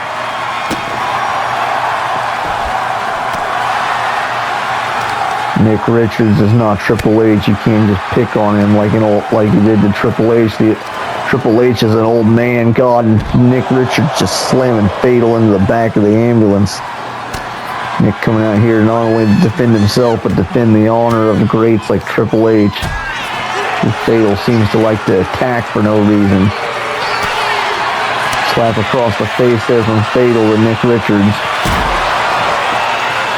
Nick Richards is not Triple H. You can't just pick on him like you did to Triple H. Triple H is an old man, God, and Nick Richards just slamming Fatal into the back of the ambulance. Nick coming out here not only to defend himself, but defend the honor of the greats like Triple H. Fatal seems to like to attack for no reason. Slap across the face there from Fatal to Nick Richards.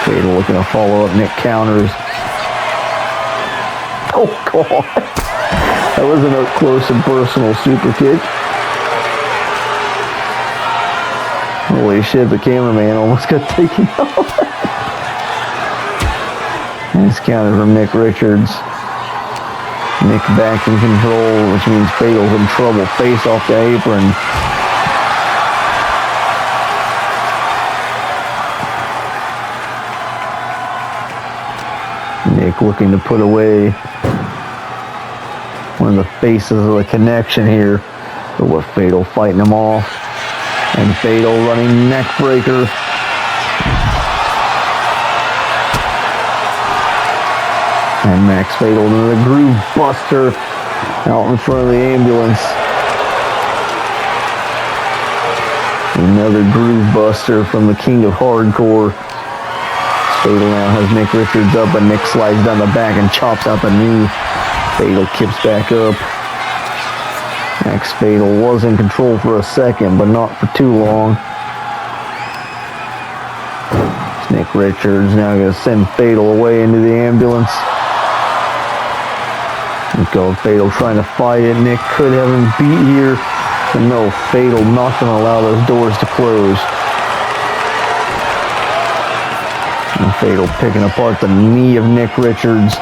Fatal looking to follow up. Nick counters. Oh, God. That wasn't a close and personal super kick. Holy shit, the cameraman almost got taken off. Nice counter from Nick Richards. Nick back in control, which means Fatal's in trouble. Face off the apron. Nick looking to put away one of the faces of the connection here. But with Fatal fighting him off. And Fatal running neck breaker. And Max Fatal into the groove buster out in front of the ambulance. Another groove buster from the King of Hardcore. Fatal now has Nick Richards up, but Nick slides down the back and chops out the knee. Fatal kips back up. Max Fatal was in control for a second, but not for too long. Nick Richards now going to send Fatal away into the ambulance. Go Fatal trying to fight it. Nick could have him beat here, but no, Fatal not going to allow those doors to close. And Fatal picking apart the knee of Nick Richards.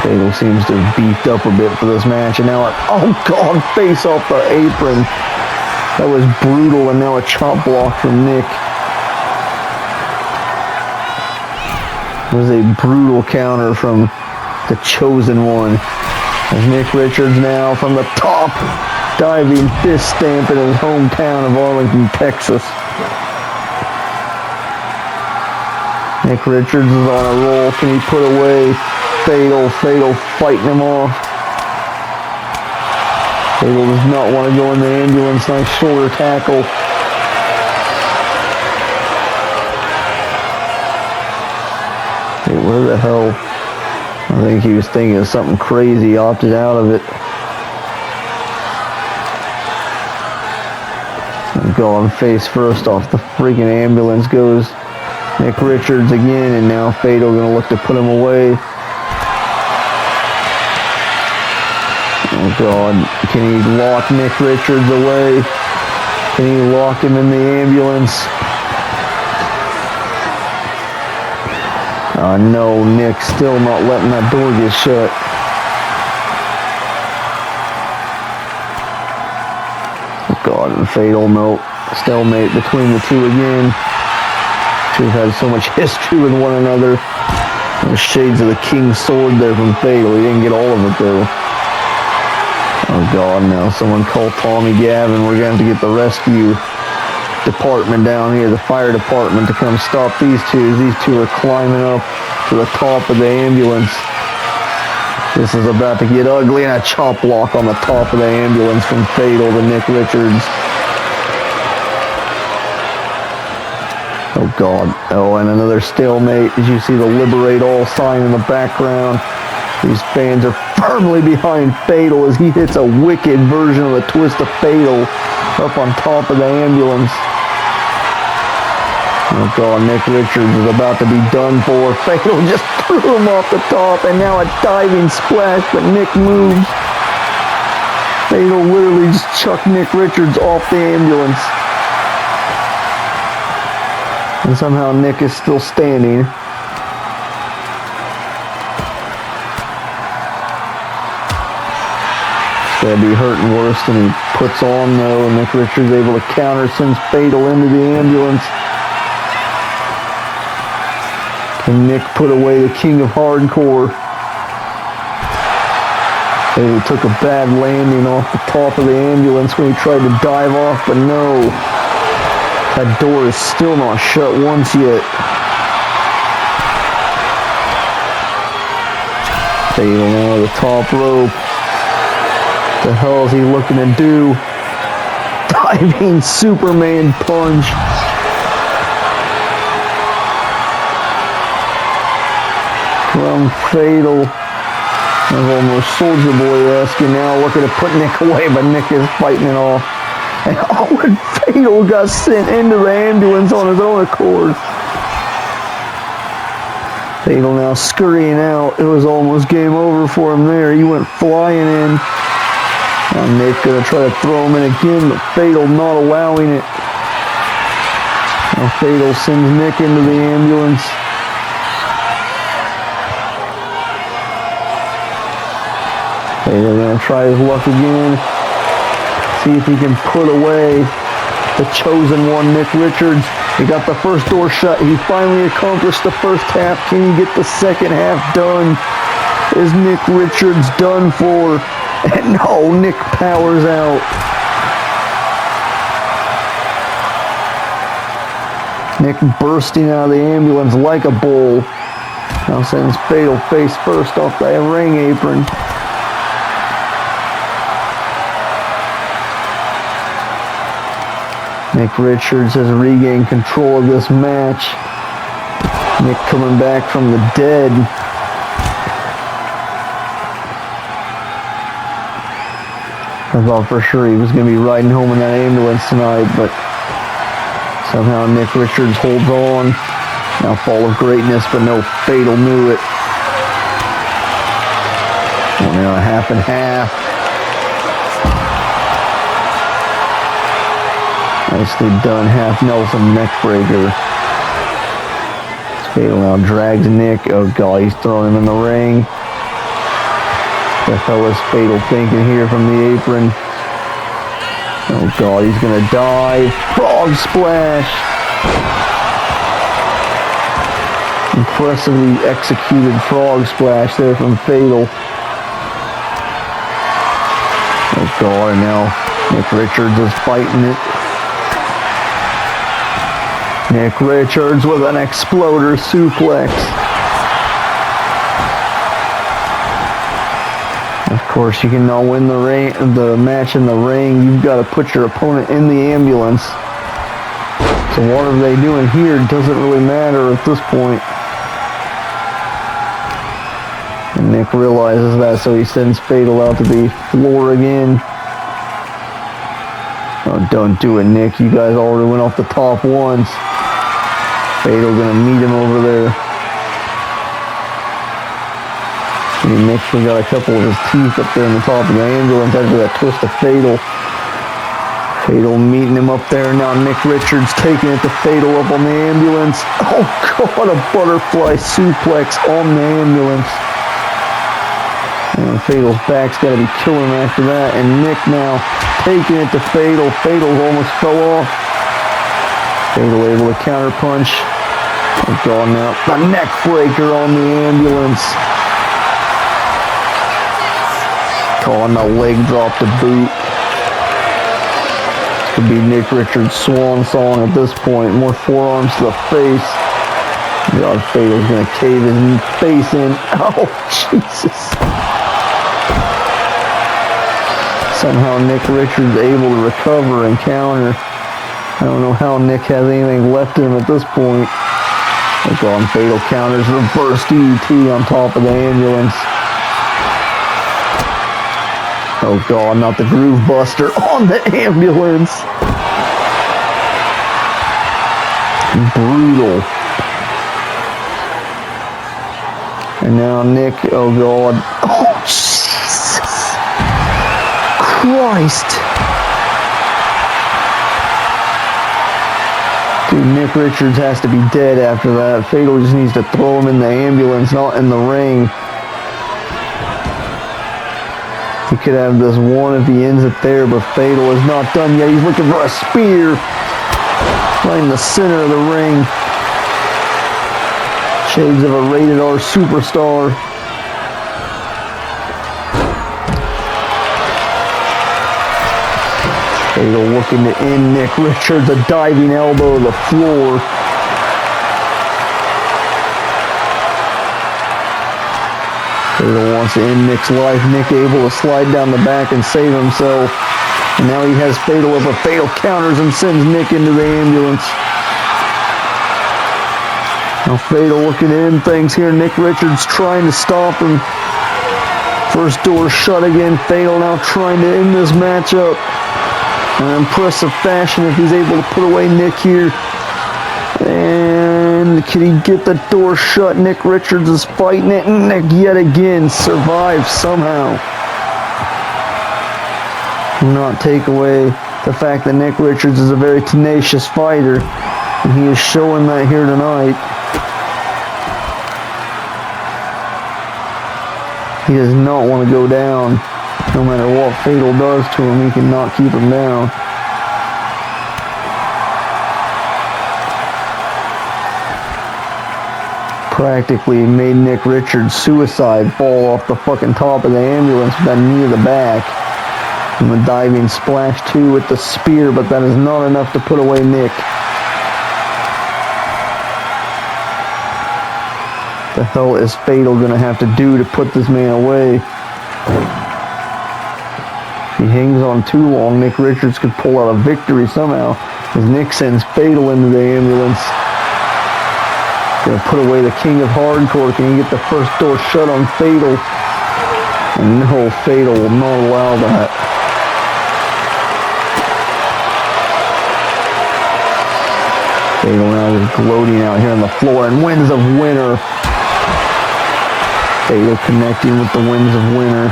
Fatal seems to have beefed up a bit for this match, and now oh God, face off the apron. That was brutal, and now a chop block from Nick. It was a brutal counter from the Chosen One. As Nick Richards now from the top, diving fist stamp in his hometown of Arlington, Texas. Nick Richards is on a roll. Can he put away Fatal? Fatal fighting him off. Fatal does not want to go in the ambulance. Nice shoulder tackle. Hey, where the hell? I think he was thinking of something crazy, opted out of it. And going face first off the freaking ambulance goes Nick Richards again, and now Fatal gonna look to put him away. Oh God, can he lock Nick Richards away? Can he lock him in the ambulance? No, Nick still not letting that door get shut. Oh God, and Fatal, no. Stalemate between the two again. Two have had so much history with one another. There's shades of the King's sword there from Fatal. He didn't get all of it though. Oh God, now someone call Tommy Gavin. We're going to have to get the rescue department down here, the fire department, to come stop these two. These two are climbing up to the top of the ambulance. This is about to get ugly, and a chop block on the top of the ambulance from Fatal to Nick Richards. Oh God. Oh, and another stalemate. As you see the Liberate All sign in the background. These fans are firmly behind Fatal as he hits a wicked version of the Twist of Fatal up on top of the ambulance. Oh God, Nick Richards is about to be done for. Fatal just threw him off the top, and now a diving splash, but Nick moves. Fatal literally just chucked Nick Richards off the ambulance. And somehow Nick is still standing. Gotta be hurting worse than he puts on though. Nick Richards able to counter, sends Fatal into the ambulance. Can Nick put away the king of hardcore? Fatal took a bad landing off the top of the ambulance when he tried to dive off, but no. That door is still not shut once yet. Fatal now to the top rope. What the hell is he looking to do? Diving Superman punch. From Fatal. That was almost Soldier Boy-esque, and now looking to put Nick away, but Nick is fighting it off. And and Fatal got sent into the ambulance on his own accord. Fatal now scurrying out. It was almost game over for him there. He went flying in. Now Nick gonna try to throw him in again, but Fatal not allowing it. Now Fatal sends Nick into the ambulance. Fatal gonna try his luck again. See if he can put away the chosen one, Nick Richards. He got the first door shut. He finally accomplished the first half. Can he get the second half done? Is Nick Richards done for? And no, Nick powers out. Nick bursting out of the ambulance like a bull. Now sends Fatal face first off the ring apron. Nick Richards has regained control of this match. Nick coming back from the dead. I thought for sure he was going to be riding home in that ambulance tonight, but somehow Nick Richards holds on. Now fall of greatness, but no, Fatal knew it. Well, now a half and half. Nicely done, half Nelson neck breaker. Fatal now drags Nick. Oh god, he's throwing him in the ring. The hell is Fatal thinking here from the apron? Oh god, he's gonna die. Frog splash! Impressively executed frog splash there from Fatal. Oh god, and now Nick Richards is fighting it. Nick Richards with an exploder suplex. Of course, you cannot win the match in the ring. You've got to put your opponent in the ambulance. So what are they doing here doesn't really matter at this point. And Nick realizes that, so he sends Fatal out to the floor again. Oh, don't do it, Nick. You guys already went off the top once. Fatal gonna meet him over there. And Nick got a couple of his teeth up there in the top of the ambulance after that twist of Fatal. Fatal meeting him up there. Now Nick Richards taking it to Fatal up on the ambulance. Oh god, a butterfly suplex on the ambulance. And Fatal's back's gotta be killing after that. And Nick now taking it to Fatal. Fatal almost fell off. Fatal able to counter punch. Oh god, now a neck breaker on the ambulance. God, now leg drop to boot. This could be Nick Richards' swan song at this point. More forearms to the face. God, Fatal's gonna cave his face in. Oh, Jesus. Somehow Nick Richards able to recover and counter. I don't know how Nick has anything left in him at this point. Oh god, Fatal counters, reverse DDT on top of the ambulance. Oh god, not the Groove Buster on the ambulance. Brutal. And now Nick, oh god. Oh, Jesus Christ. Dude, Nick Richards has to be dead after that. Fatal just needs to throw him in the ambulance, not in the ring. He could have this one if he ends it there, but Fatal is not done yet. He's looking for a spear. Right in the center of the ring. Shades of a rated R superstar. Fatal looking to end Nick Richards, a diving elbow to the floor. Fatal wants to end Nick's life. Nick able to slide down the back and save himself. And now he has Fatal up, but Fatal counters and sends Nick into the ambulance. Now Fatal looking to end things here. Nick Richards trying to stop him. First door shut again. Fatal now trying to end this matchup. In an impressive fashion if he's able to put away Nick here. And can he get the door shut? Nick Richards is fighting it. And Nick yet again survives somehow. Do not take away the fact that Nick Richards is a very tenacious fighter. And he is showing that here tonight. He does not want to go down. No matter what Fatal does to him, he cannot keep him down. Practically made Nick Richards suicide fall off the fucking top of the ambulance with that knee to the back. And the diving splash too with the spear, but that is not enough to put away Nick. The hell is Fatal gonna have to do to put this man away? If he hangs on too long, Nick Richards could pull out a victory somehow, as Nick sends Fatal into the ambulance. Gonna put away the King of Hardcore. Can he get the first door shut on Fatal? And no, Fatal will not allow that. Fatal now is gloating out here on the floor, and Winds of Winter. Fatal connecting with the Winds of Winter.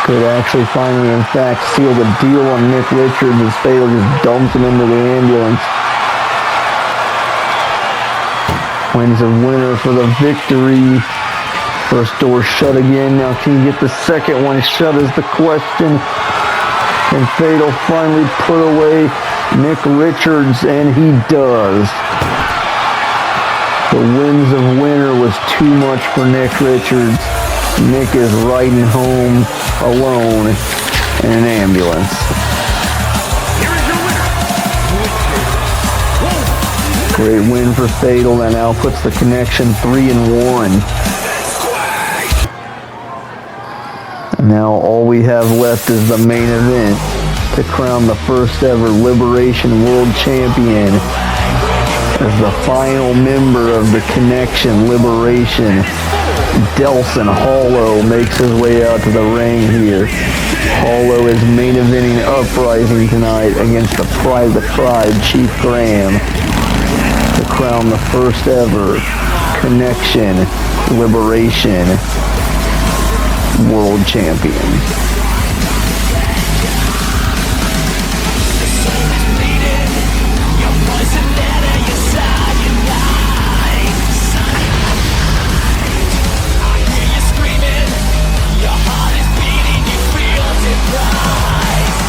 Could actually finally, in fact, seal the deal on Nick Richards as Fatal just dumps him into the ambulance. Winds of Winter for the victory. First door shut again. Now can you get the second one shut is the question. And Fatal finally put away Nick Richards, and he does. The Winds of Winter was too much for Nick Richards. Nick is riding home alone in an ambulance. Great win for Fatal. That now puts the Connection 3-1. And now all we have left is the main event to crown the first ever Liberation World Champion. As the final member of the Connection Liberation, Delson Hollow makes his way out to the ring here. Hollow is main eventing UpRising tonight against the Private Tribe, Chief Graham, to crown the first ever Connection Liberation World Champion.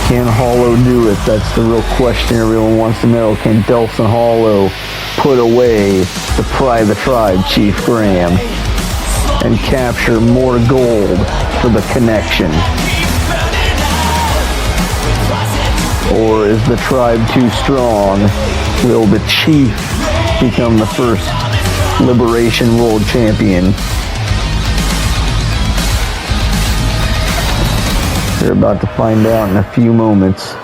Can Hollow do it? That's the real question everyone wants to know. Can Delson Hollow put away the Private Tribe, Chief Graham, and capture more gold for the Connection? Or is the tribe too strong? Will the Chief become the first Liberation World Champion? We're about to find out in a few moments.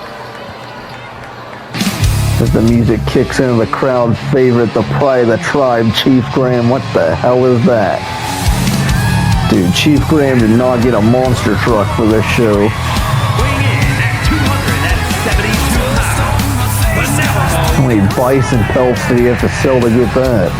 As the music kicks into the crowd favorite, the Private Tribe, Chief Graham. What the hell is that? Dude, Chief Graham did not get a monster truck for this show. Weighing in at 272 pounds, the Navajo. How many bison pelts did he have to sell to get that?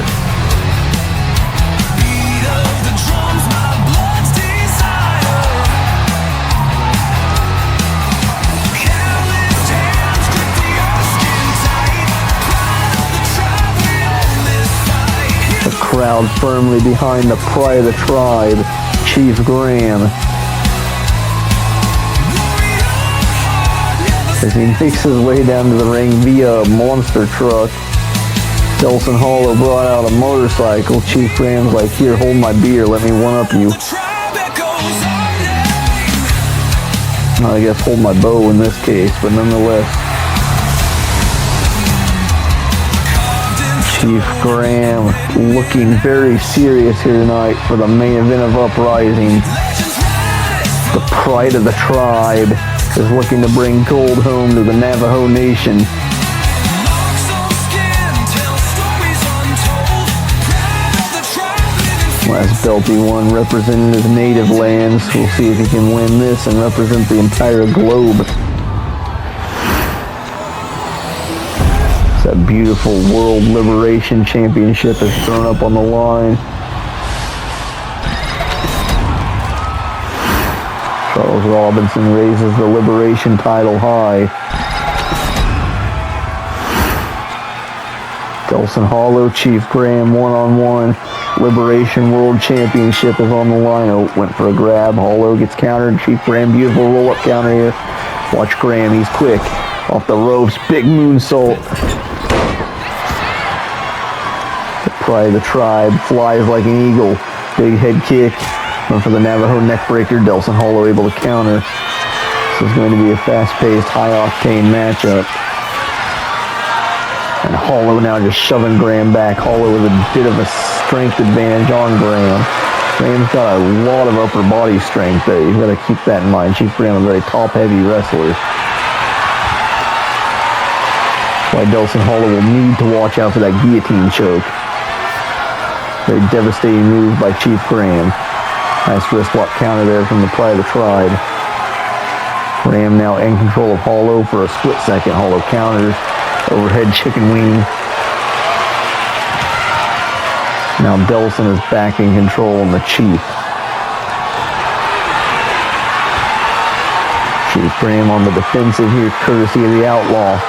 crowd firmly behind the pride of the tribe, Chief Graham. As he makes his way down to the ring via a monster truck, Delson Hollow brought out a motorcycle. Chief Graham's like, here, hold my beer, let me one-up you. I guess hold my bow in this case, but nonetheless. Chief Graham looking very serious here tonight for the main event of UpRising. The pride of the tribe is looking to bring gold home to the Navajo Nation. Last belt he won represented his native lands. We'll see if he can win this and represent the entire globe. That beautiful World Liberation Championship is thrown up on the line. Charles Robinson raises the Liberation title high. Delson Hollow, Chief Graham, one-on-one. Liberation World Championship is on the line. Oh, went for a grab. Hollow gets countered. Chief Graham, beautiful roll-up counter here. Watch Graham, he's quick. Off the ropes, big moonsault. The pride of the tribe flies like an eagle. Big head kick. Went for the Navajo neckbreaker. Delson Hollow able to counter. This is going to be a fast-paced, high-octane matchup. And Hollow now just shoving Graham back. Hollow with a bit of a strength advantage on Graham. Graham's got a lot of upper body strength though. You've got to keep that in mind. Chief Graham is a very top-heavy wrestler. That's why Delson Hollow will need to watch out for that guillotine choke. Very devastating move by Chief Graham. Nice wrist lock counter there from the pride of the tribe. Graham now in control of Hollow for a split second. Hollow counters. Overhead chicken wing. Now Delson is back in control on the Chief. Chief Graham on the defensive here, courtesy of the Outlaw.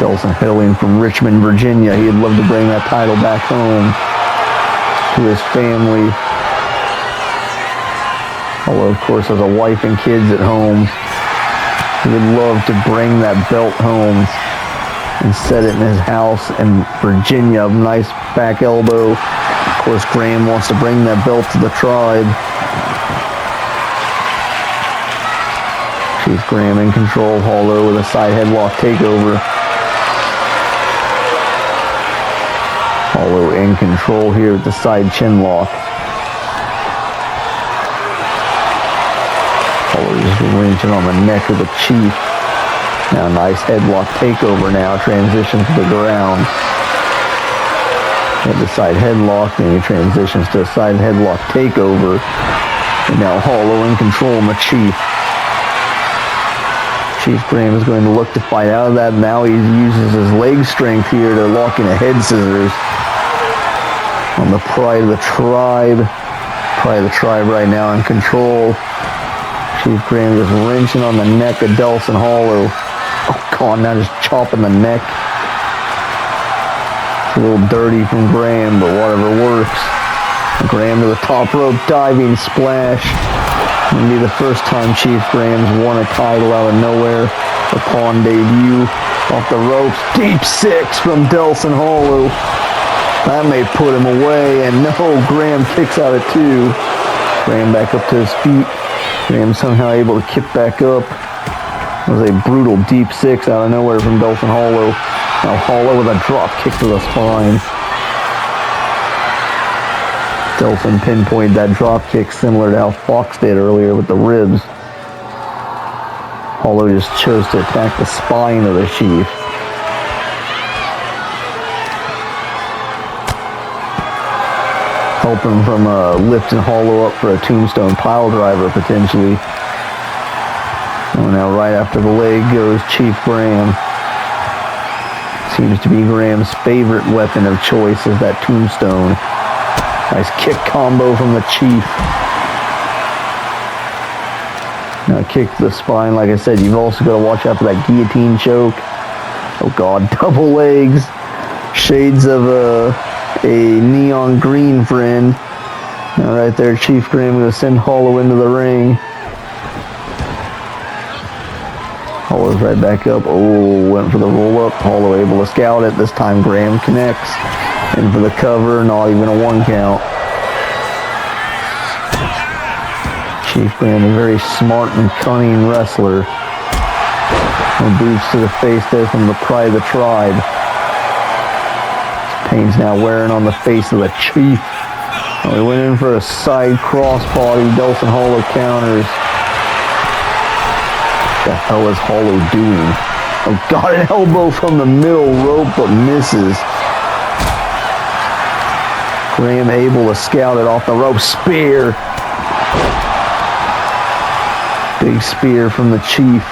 Delson hailing from Richmond, Virginia. He'd love to bring that title back home to his family. Although, of course, has a wife and kids at home. He would love to bring that belt home and set it in his house in Virginia. Nice back elbow. Of course, Graham wants to bring that belt to the tribe. Chief Graham in control. Hollow with a side headlock takeover. Hollow in control here with the side chin lock. Hollow just wrenching on the neck of the Chief. Now nice headlock takeover now. Transitions to the ground. With the side headlock, then he transitions to a side headlock takeover. And now Hollow in control of the Chief. Chief Graham is going to look to fight out of that. Now he uses his leg strength here to lock in a head scissors on the pride of the tribe. Pride of the tribe right now in control. Chief Graham just wrenching on the neck of Delson Hollow. Oh God, now just chopping the neck. It's a little dirty from Graham, but whatever works. Graham to the top rope, diving splash. It'll be the first time Chief Graham's won a title out of nowhere upon debut. Off the ropes, deep six from Delson Hollow. That may put him away, and no, Graham kicks out at two. Graham back up to his feet. Graham somehow able to kick back up. It was a brutal deep six out of nowhere from Delson Hollow. Now Hollow with a drop kick to the spine. Delson pinpointed that drop kick similar to how Fox did earlier with the ribs. Hollow just chose to attack the spine of the Chief. Helping from lifting Hollow up for a tombstone pile driver potentially. Oh, now right after the leg goes Chief Graham. Seems to be Graham's favorite weapon of choice is that tombstone. Nice kick combo from the Chief. Now kick to the spine. Like I said, you've also got to watch out for that guillotine choke. Oh God, double legs. Shades of a neon green friend. Now right there, Chief Graham going to send Hollow into the ring. Hollow's right back up. Oh, went for the roll-up. Hollow able to scout it. This time Graham connects. In for the cover, not even a 1 count. Chief Graham, a very smart and cunning wrestler. And boots to the face there from the Pride of the Tribe. Pain's now wearing on the face of the Chief. Oh, he went in for a side crossbody. Delson Hollow counters. What the hell is Hollow doing? Oh, got an elbow from the middle rope, but misses. Graham able to scout it off the rope. Spear. Big spear from the Chief.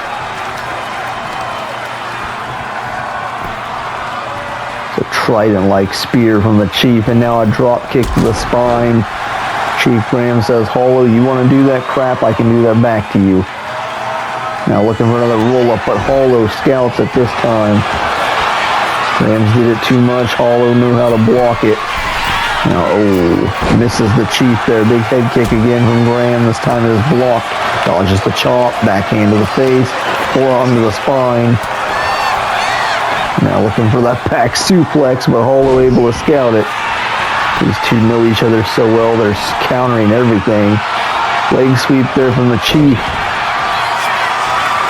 It's a trident-like spear from the Chief, and now a drop kick to the spine. Chief Graham says, Hollow, you want to do that crap? I can do that back to you. Now looking for another roll-up, but Hollow scouts it this time. Grahams did it too much. Hollow knew how to block it. Now, oh, misses the Chief there. Big head kick again from Graham. This time it is blocked. Dodges the chop. Backhand to the face. Forearm to the spine. Now looking for that back suplex, but Hollow able to scout it. These two know each other so well. They're countering everything. Leg sweep there from the Chief.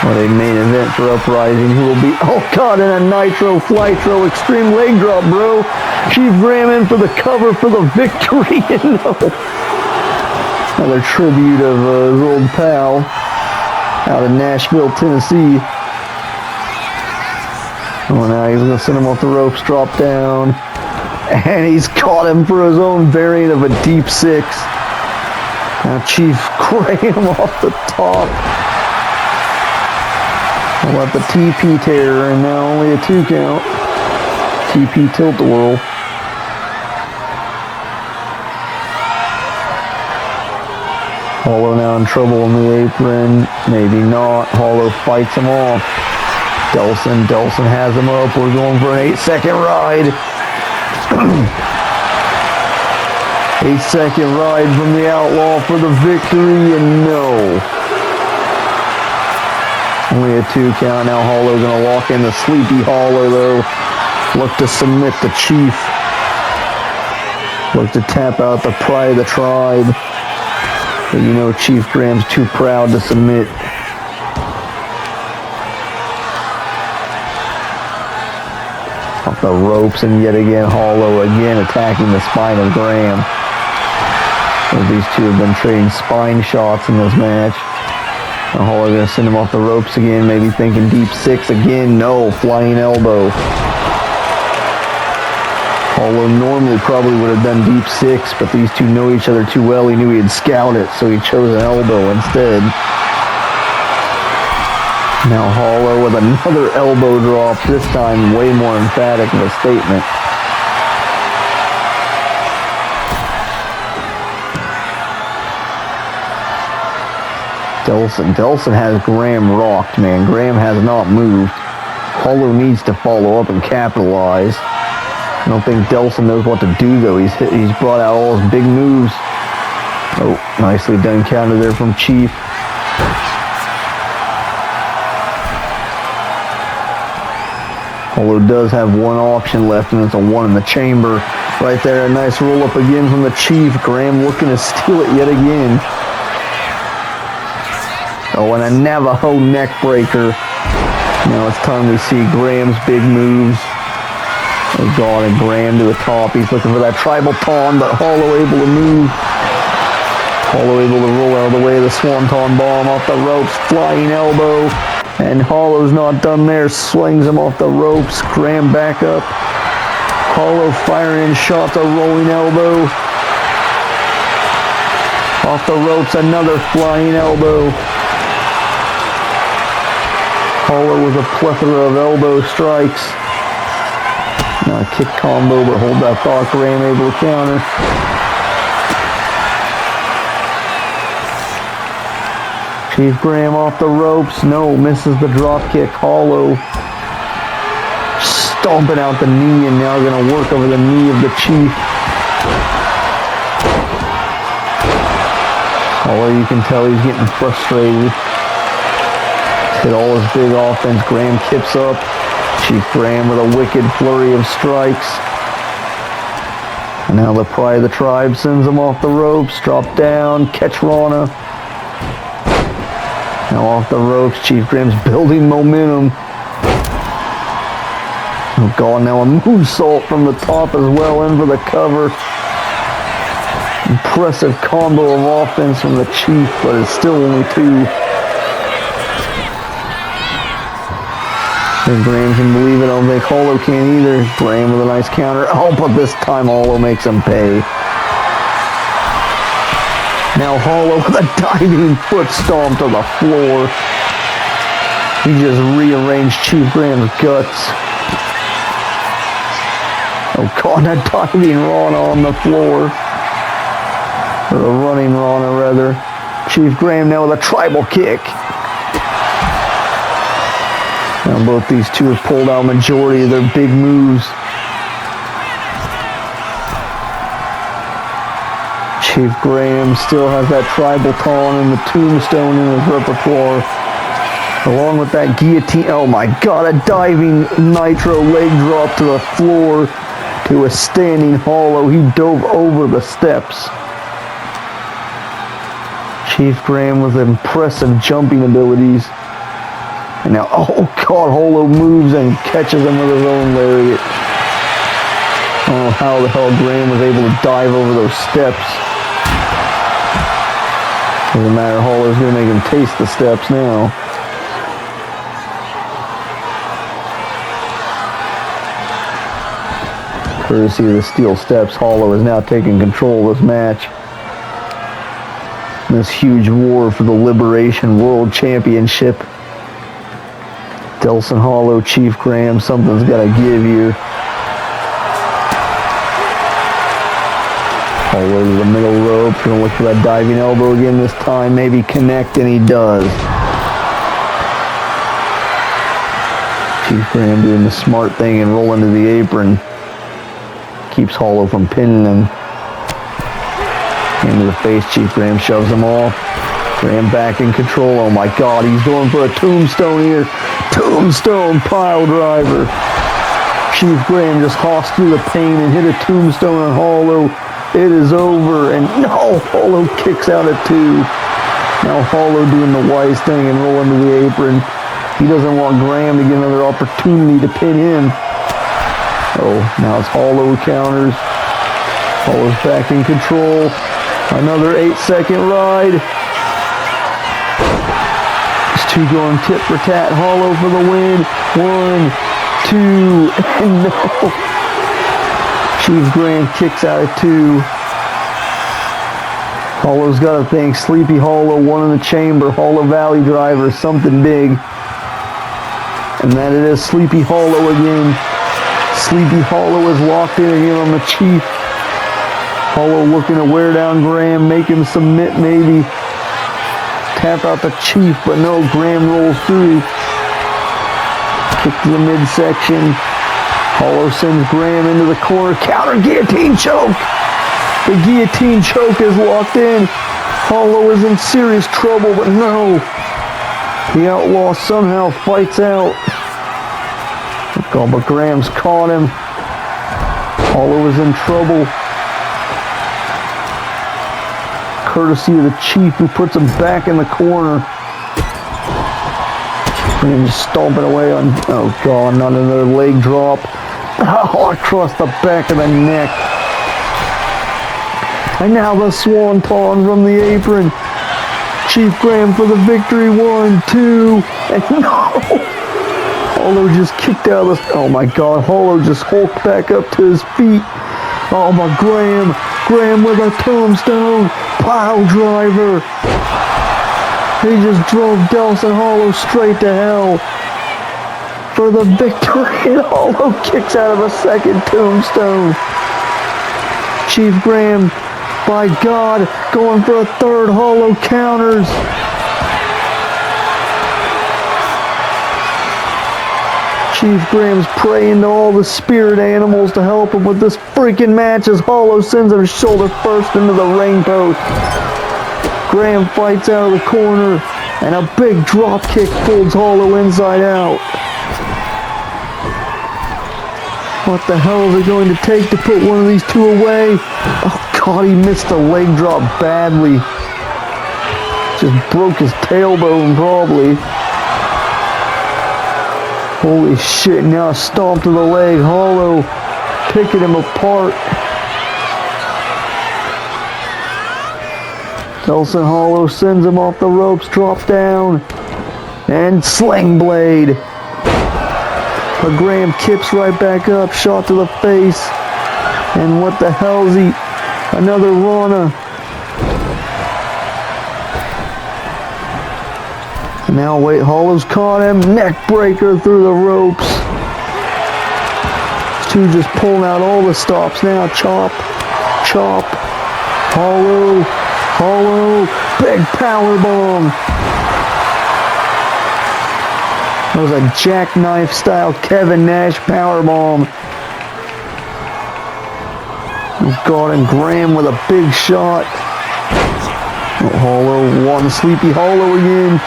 What a main event for UpRising. Who will be, oh God, in a Nitro Flytro extreme leg drop, bro. Chief Graham in for the cover for the victory. No. Another tribute of his old pal out of Nashville, Tennessee. Oh, now he's going to send him off the ropes, drop down. And he's caught him for his own variant of a deep 6. Now Chief Graham off the top. I'll let the TP terror, and now only a 2 count. TP tilt-a-whirl. Hollow now in trouble in the apron. Maybe not. Hollow fights him off. Delson has him up. We're going for an 8-second ride. 8-second ride from the Outlaw for the victory, and no. Only a 2 count. Now Hollow gonna walk in the Sleepy Hollow though. Look to submit the Chief. Look to tap out the Pride of the Tribe. But you know Chief Graham's too proud to submit. Off the ropes, and yet again Hollow again attacking the spine of Graham. Well, these two have been trading spine shots in this match. Now Hollow going to send him off the ropes again, maybe thinking deep 6 again. No, flying elbow. Hollow normally probably would have done deep 6, but these two know each other too well. He knew he'd scout it, so he chose an elbow instead. Now Hollow with another elbow drop, this time way more emphatic of a statement. Delson has Graham rocked, man. Graham has not moved. Hollow needs to follow up and capitalize. I don't think Delson knows what to do, though. He's brought out all his big moves. Oh, nicely done counter there from Chief. Hollow does have one option left, and it's a 1 in the chamber. Right there, a nice roll-up again from the Chief. Graham looking to steal it yet again. Oh, and a Navajo neck breaker. Now it's time to see Graham's big moves. Oh God, and Graham to the top. He's looking for that tribal taunt, but Hollow able to move. Hollow able to roll out of the way of the Swanton Bomb off the ropes. Flying elbow. And Hollow's not done there. Slings him off the ropes. Graham back up. Hollow firing shots. A rolling elbow. Off the ropes, another flying elbow. Hollow with a plethora of elbow strikes. Now a kick combo, but hold that thought. Graham able to counter. Chief Graham off the ropes. No, misses the drop kick. Hollow stomping out the knee, and now going to work over the knee of the Chief. Although you can tell he's getting frustrated. Hit all his big offense. Graham kips up. Chief Graham with a wicked flurry of strikes. And now the pride of the tribe sends him off the ropes. Drop down. Catch Rana. Now off the ropes. Chief Graham's building momentum. Oh God, now a moonsault from the top as well in for the cover. Impressive combo of offense from the Chief, but it's still only 2. And Graham can believe it. I don't think Hollow can either. Graham with a nice counter. Oh, but this time Hollow makes him pay. Now Hollow with a diving foot stomp to the floor. He just rearranged Chief Graham's guts. Oh God, a diving Rana on the floor. Or a running Rana, rather. Chief Graham now with a tribal kick. Now both these two have pulled out majority of their big moves. Chief Graham still has that tribal taunt and the tombstone in his repertoire. Along with that guillotine. Oh my God, a diving nitro leg drop to the floor to a standing Hollow. He dove over the steps. Chief Graham with impressive jumping abilities. And now, oh God, Hollow moves and catches him with his own lariat. I don't know how the hell Graham was able to dive over those steps. Doesn't matter, Hollow's going to make him taste the steps now. Courtesy of the steel steps, Hollow is now taking control of this match. This huge war for the Liberation World Championship. Delson Hollow, Chief Graham, something's got to give here. Hollow to the middle rope, gonna look for that diving elbow again this time, maybe connect, and he does. Chief Graham doing the smart thing and rolling to the apron. Keeps Hollow from pinning him. Into the face, Chief Graham shoves him off. Graham back in control. Oh my God, he's going for a tombstone here. Tombstone pile driver. Chief Graham just hossed through the pain and hit a tombstone on Hollow. It is over, and no, Hollow kicks out at 2. Now Hollow doing the wise thing and rolling to the apron. He doesn't want Graham to get another opportunity to pin him. Oh, now it's Hollow counters. Hollow's back in control. Another 8-second ride. These two going tit for tat. Hollow for the win. 1, 2, and no. Chief Graham kicks out at 2. Hollow's got to think. Sleepy Hollow, 1 in the chamber. Hollow Valley driver, something big. And that it is Sleepy Hollow again. Sleepy Hollow is locked in again on the Chief. Hollow looking to wear down Graham, make him submit maybe. Tap out the Chief, but no, Graham rolls through. Kick to the midsection. Hollow sends Graham into the corner. Counter guillotine choke. The guillotine choke is locked in. Hollow is in serious trouble, but no. The Outlaw somehow fights out. Oh, but Graham's caught him. Hollow is in trouble. Courtesy of the Chief, who puts him back in the corner. And just stomping away on, oh God, not another leg drop. Oh, across the back of the neck. And now the swanton from the apron. Chief Graham for the victory. 1, 2, and no! Hollow just kicked out of the, oh my God, Hollow just hulked back up to his feet. Oh my, Graham with a tombstone pile driver. He just drove Delson Hollow straight to hell for the victory. And Hollow kicks out of a second tombstone. Chief Graham, by God, going for a third. Hollow counters. Chief Graham's praying to all the spirit animals to help him with this freaking match as Hollow sends him shoulder first into the ring post. Graham fights out of the corner, and a big drop kick folds Hollow inside out. What the hell is it going to take to put one of these two away? Oh God, he missed the leg drop badly. Just broke his tailbone probably. Holy shit, now a stomp to the leg. Hollow picking him apart. Delson Hollow sends him off the ropes, drop down, and sling blade. But Graham kips right back up, shot to the face. And what the hell is he? Another Rana. Now wait, Hollow's caught him, neck breaker through the ropes. Two just pulling out all the stops now. Chop, chop, Hollow, Hollow, big power bomb. That was a jackknife style Kevin Nash power bomb. God, and Graham with a big shot. Oh, Hollow, one sleepy Hollow again.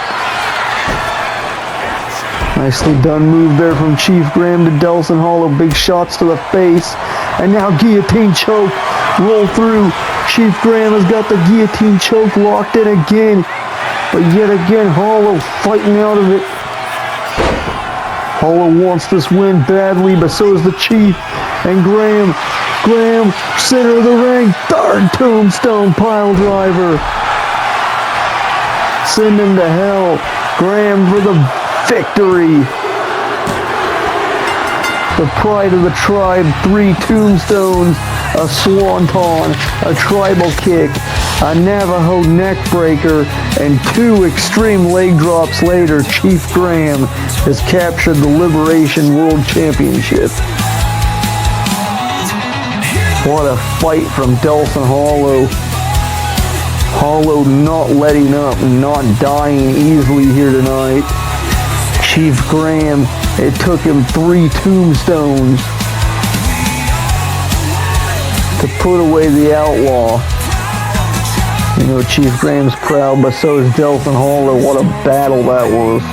Nicely done move there from Chief Graham to Delson Hollow. Big shots to the face. And now guillotine choke. Roll through. Chief Graham has got the guillotine choke locked in again. But yet again, Hollow fighting out of it. Hollow wants this win badly, but so does the Chief. And Graham, center of the ring. Third tombstone pile driver. Send him to hell. Graham for the victory. The pride of the tribe, 3 tombstones, a swanton, a tribal kick, a Navajo neck breaker, and 2 extreme leg drops later, Chief Graham has captured the Liberation World Championship. What a fight from Delson Hollow. Hollow not letting up, not dying easily here tonight. Chief Graham, it took him 3 tombstones to put away the outlaw. You know, Chief Graham's proud, but so is Delson Hollow. What a battle that was.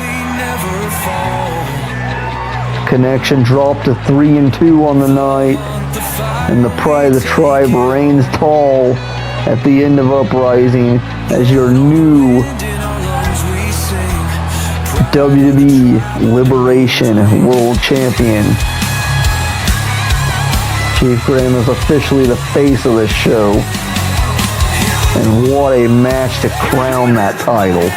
Connection dropped to 3-2 on the night, and the pride of the tribe reigns tall at the end of UpRising as your new WWE Liberation World Champion. Chief Graham is officially the face of this show. And what a match to crown that title.